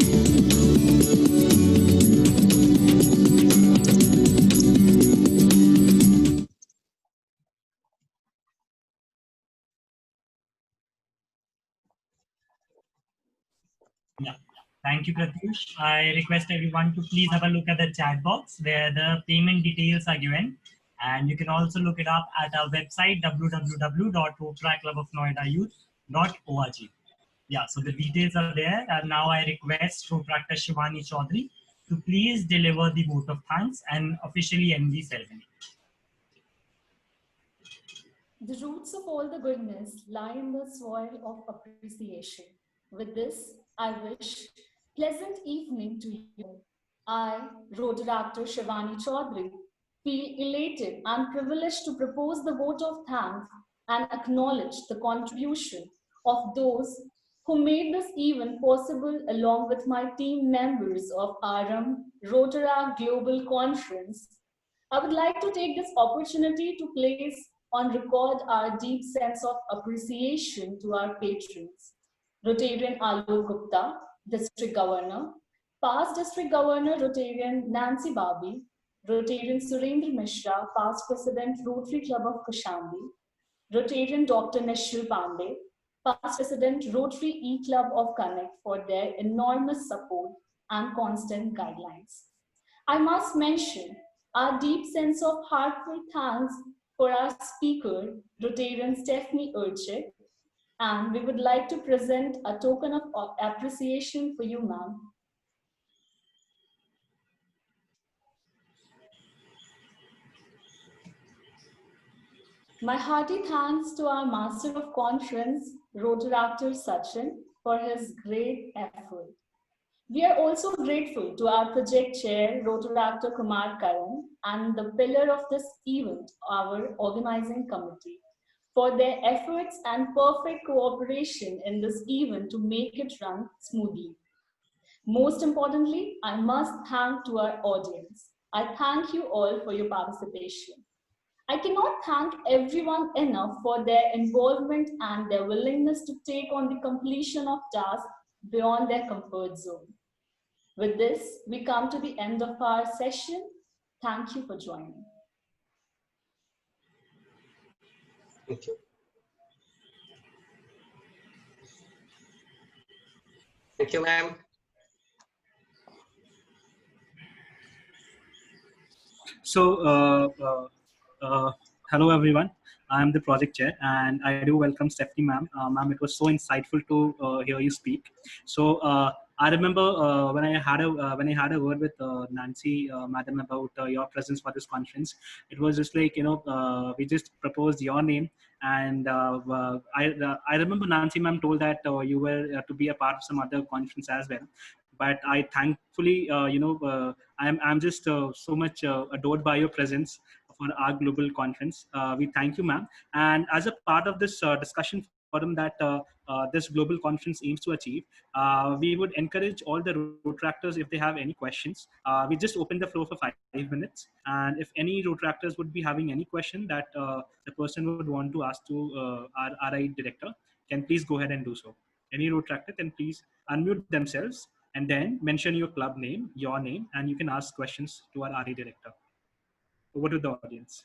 Yeah. Thank you, Pratyush. I request everyone to please have a look at the chat box where the payment details are given. And you can also look it up at our website, www.rotaractclubofnoidayouth.org. Yeah, so the details are there. And now I request Rotaractor Shivani Chaudhary to please deliver the vote of thanks and officially end the ceremony. The roots of all the goodness lie in the soil of appreciation. With this, I wish pleasant evening to you. I, Rotaractor Shivani Chaudhary, feel elated and privileged to propose the vote of thanks and acknowledge the contribution of those who made this event possible along with my team members of Aarambh Rotaract Global Conference. I would like to take this opportunity to place on record our deep sense of appreciation to our patrons. Rotarian Alok Gupta, District Governor, past District Governor Rotarian Nancy Babi, Rotarian Surendra Mishra, past President Rotary Club of Kushambi, Rotarian Dr. Nishil Pandey, past President Rotary E-Club of Connect for their enormous support and constant guidelines. I must mention our deep sense of heartfelt thanks for our speaker, Rotarian Stephanie Urchick, and we would like to present a token of appreciation for you, ma'am. My hearty thanks to our Master of Conference, Rotaractor Sachin, for his great effort. We are also grateful to our project chair, Rotaractor Kumar Karan, and the pillar of this event, our organizing committee, for their efforts and perfect cooperation in this event to make it run smoothly. Most importantly, I must thank to our audience. I thank you all for your participation. I cannot thank everyone enough for their involvement and their willingness to take on the completion of tasks beyond their comfort zone. With this, we come to the end of our session. Thank you for joining. Thank you. Thank you, ma'am. So, hello everyone. I'm the project chair, and I do welcome Stephanie, ma'am. Ma'am, it was so insightful to hear you speak. So, I remember when I had a word with Nancy, madam, about your presence for this conference. It was just like we just proposed your name, and I remember Nancy, ma'am, told that you were to be a part of some other conference as well. But I thankfully, I'm just so much adored by your presence for our global conference. We thank you, ma'am. And as a part of this discussion forum that this global conference aims to achieve, we would encourage all the Rotaractors, if they have any questions. We just open the floor for 5 minutes. And if any Rotaractors would be having any question that the person would want to ask to our RI director, can please go ahead and do so. Any Rotaractor can please unmute themselves and then mention your club name, your name, and you can ask questions to our RE director. Over to the audience.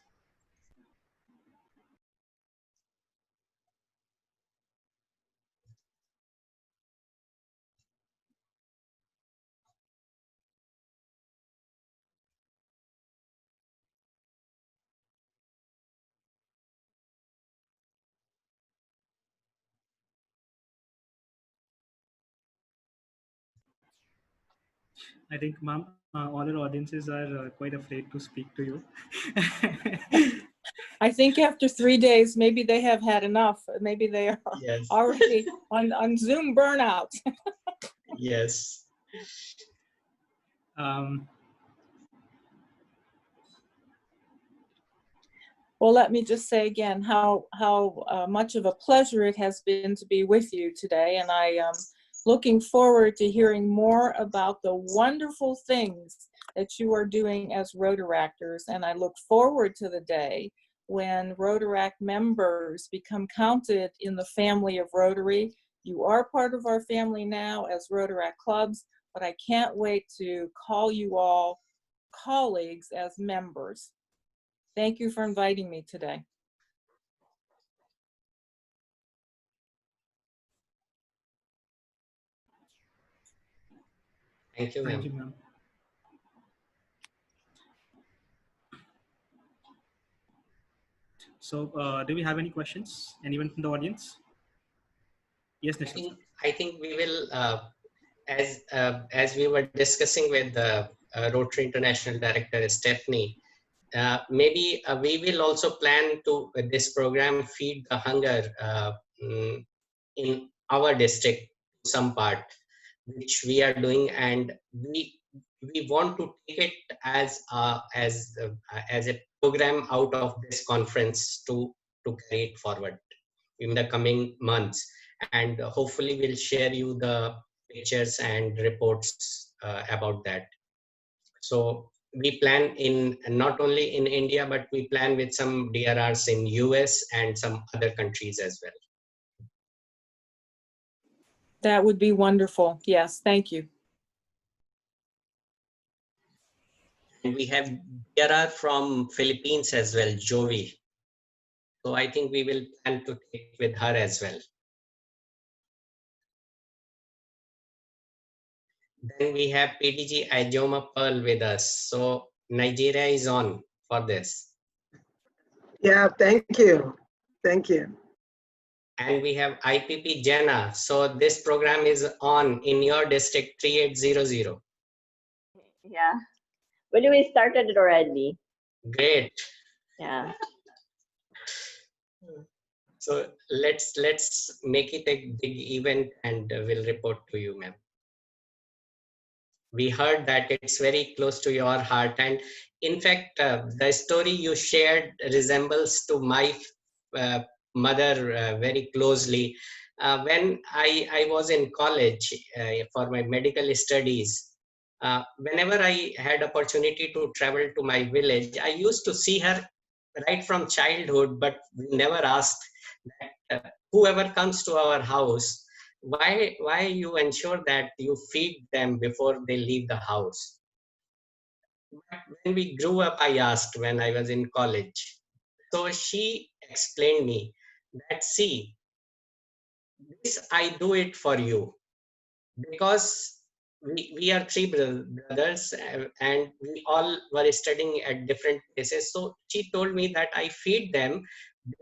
I think, ma'am, all our audiences are quite afraid to speak to you. I think after 3 days, maybe they have had enough. Maybe they are Yes. already on Zoom burnout. Yes. Well, let me just say again how much of a pleasure it has been to be with you today, and I am looking forward to hearing more about the wonderful things that you are doing as Rotaractors, and I look forward to the day when Rotaract members become counted in the family of Rotary. You are part of our family now as Rotaract clubs, but I can't wait to call you all colleagues as members. Thank you for inviting me today. Thank you, Thank you, ma'am. ma'am. So, do we have any questions? Anyone from the audience? Yes, I Nisha. think we will, as we were discussing with the Rotary International Director Stephanie, maybe we will also plan to this program Feed the Hunger in our district, some part, which we are doing, and we want to take it as a program out of this conference to carry it forward in the coming months, and hopefully we'll share you the pictures and reports about that. So we plan in not only in India, but we plan with some DRRs in US and some other countries as well. That would be wonderful. Yes, thank you. And we have DRR from Philippines as well, Jovi. So I think we will plan to take with her as well. Then we have PDG Ijoma Pearl with us. So Nigeria is on for this. Yeah, thank you. Thank you. And we have IPP Jenna. So this program is on in your district 3800. Yeah. But we started it already. Great. Yeah. So let's make it a big event, and we'll report to you, ma'am. We heard that it's very close to your heart, and in fact, the story you shared resembles to my mother very closely. When I was in college for my medical studies, whenever I had opportunity to travel to my village, I used to see her right from childhood, but we never asked that whoever comes to our house, why you ensure that you feed them before they leave the house. But when we grew up, I asked when I was in college. So she explained me that, see, this I do it for you because we are three brothers and we all were studying at different places. So she told me that I feed them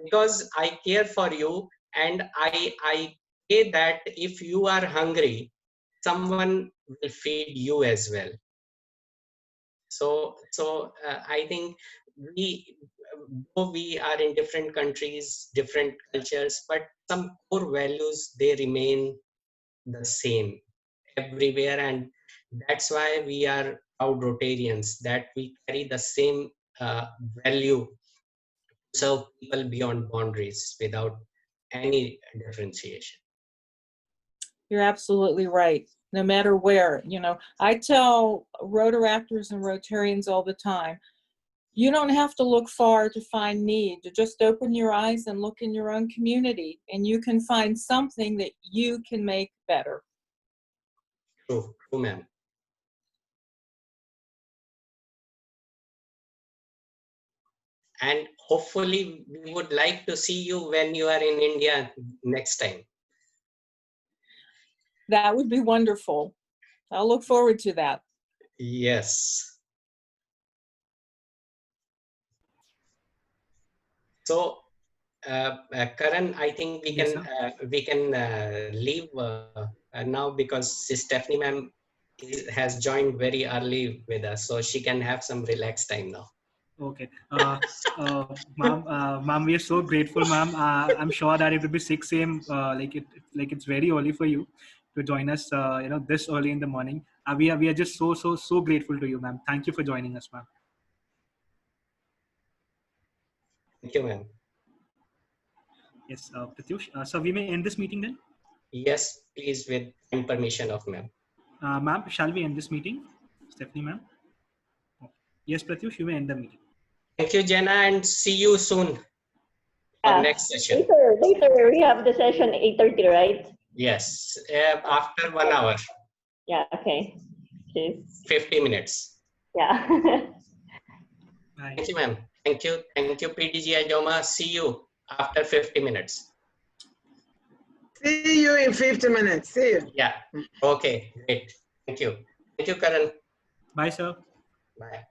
because I care for you, and I say that if you are hungry, someone will feed you as well. So I think though we are in different countries, different cultures, but some core values, they remain the same everywhere, and that's why we are proud Rotarians, that we carry the same value to serve people beyond boundaries without any differentiation. You're absolutely right. No matter where, you know, I tell Rotaractors and Rotarians all the time, you don't have to look far to find need. You just open your eyes and look in your own community, and you can find something that you can make better. True, ma'am. And hopefully we would like to see you when you are in India next time. That would be wonderful. I'll look forward to that. Yes. So, Karan, I think we Yes, can leave now because Stephanie ma'am has joined very early with us, so she can have some relaxed time now. Okay. Ma'am, we are so grateful, ma'am. I'm sure that it will be 6 a.m. Like it's very early for you to join us, this early in the morning. We are just so grateful to you, ma'am. Thank you for joining us, ma'am. Thank you, ma'am. Yes, Pratyush. So we may end this meeting then. Yes, please, with permission of ma'am. Ma'am, shall we end this meeting? Stephanie, ma'am. Yes, Pratyush, you may end the meeting. Thank you, Jenna, and see you soon for next session. Later we have the session 8:30, right? Yes, after 1 hour. Yeah, okay. Cheers. 50 minutes. Yeah. Bye. Thank you, ma'am. Thank you. Thank you, PDG Ajoma. See you after 50 minutes. See you in 50 minutes. See you. Yeah. Okay, great. Thank you. Thank you, Karan. Bye, sir. Bye.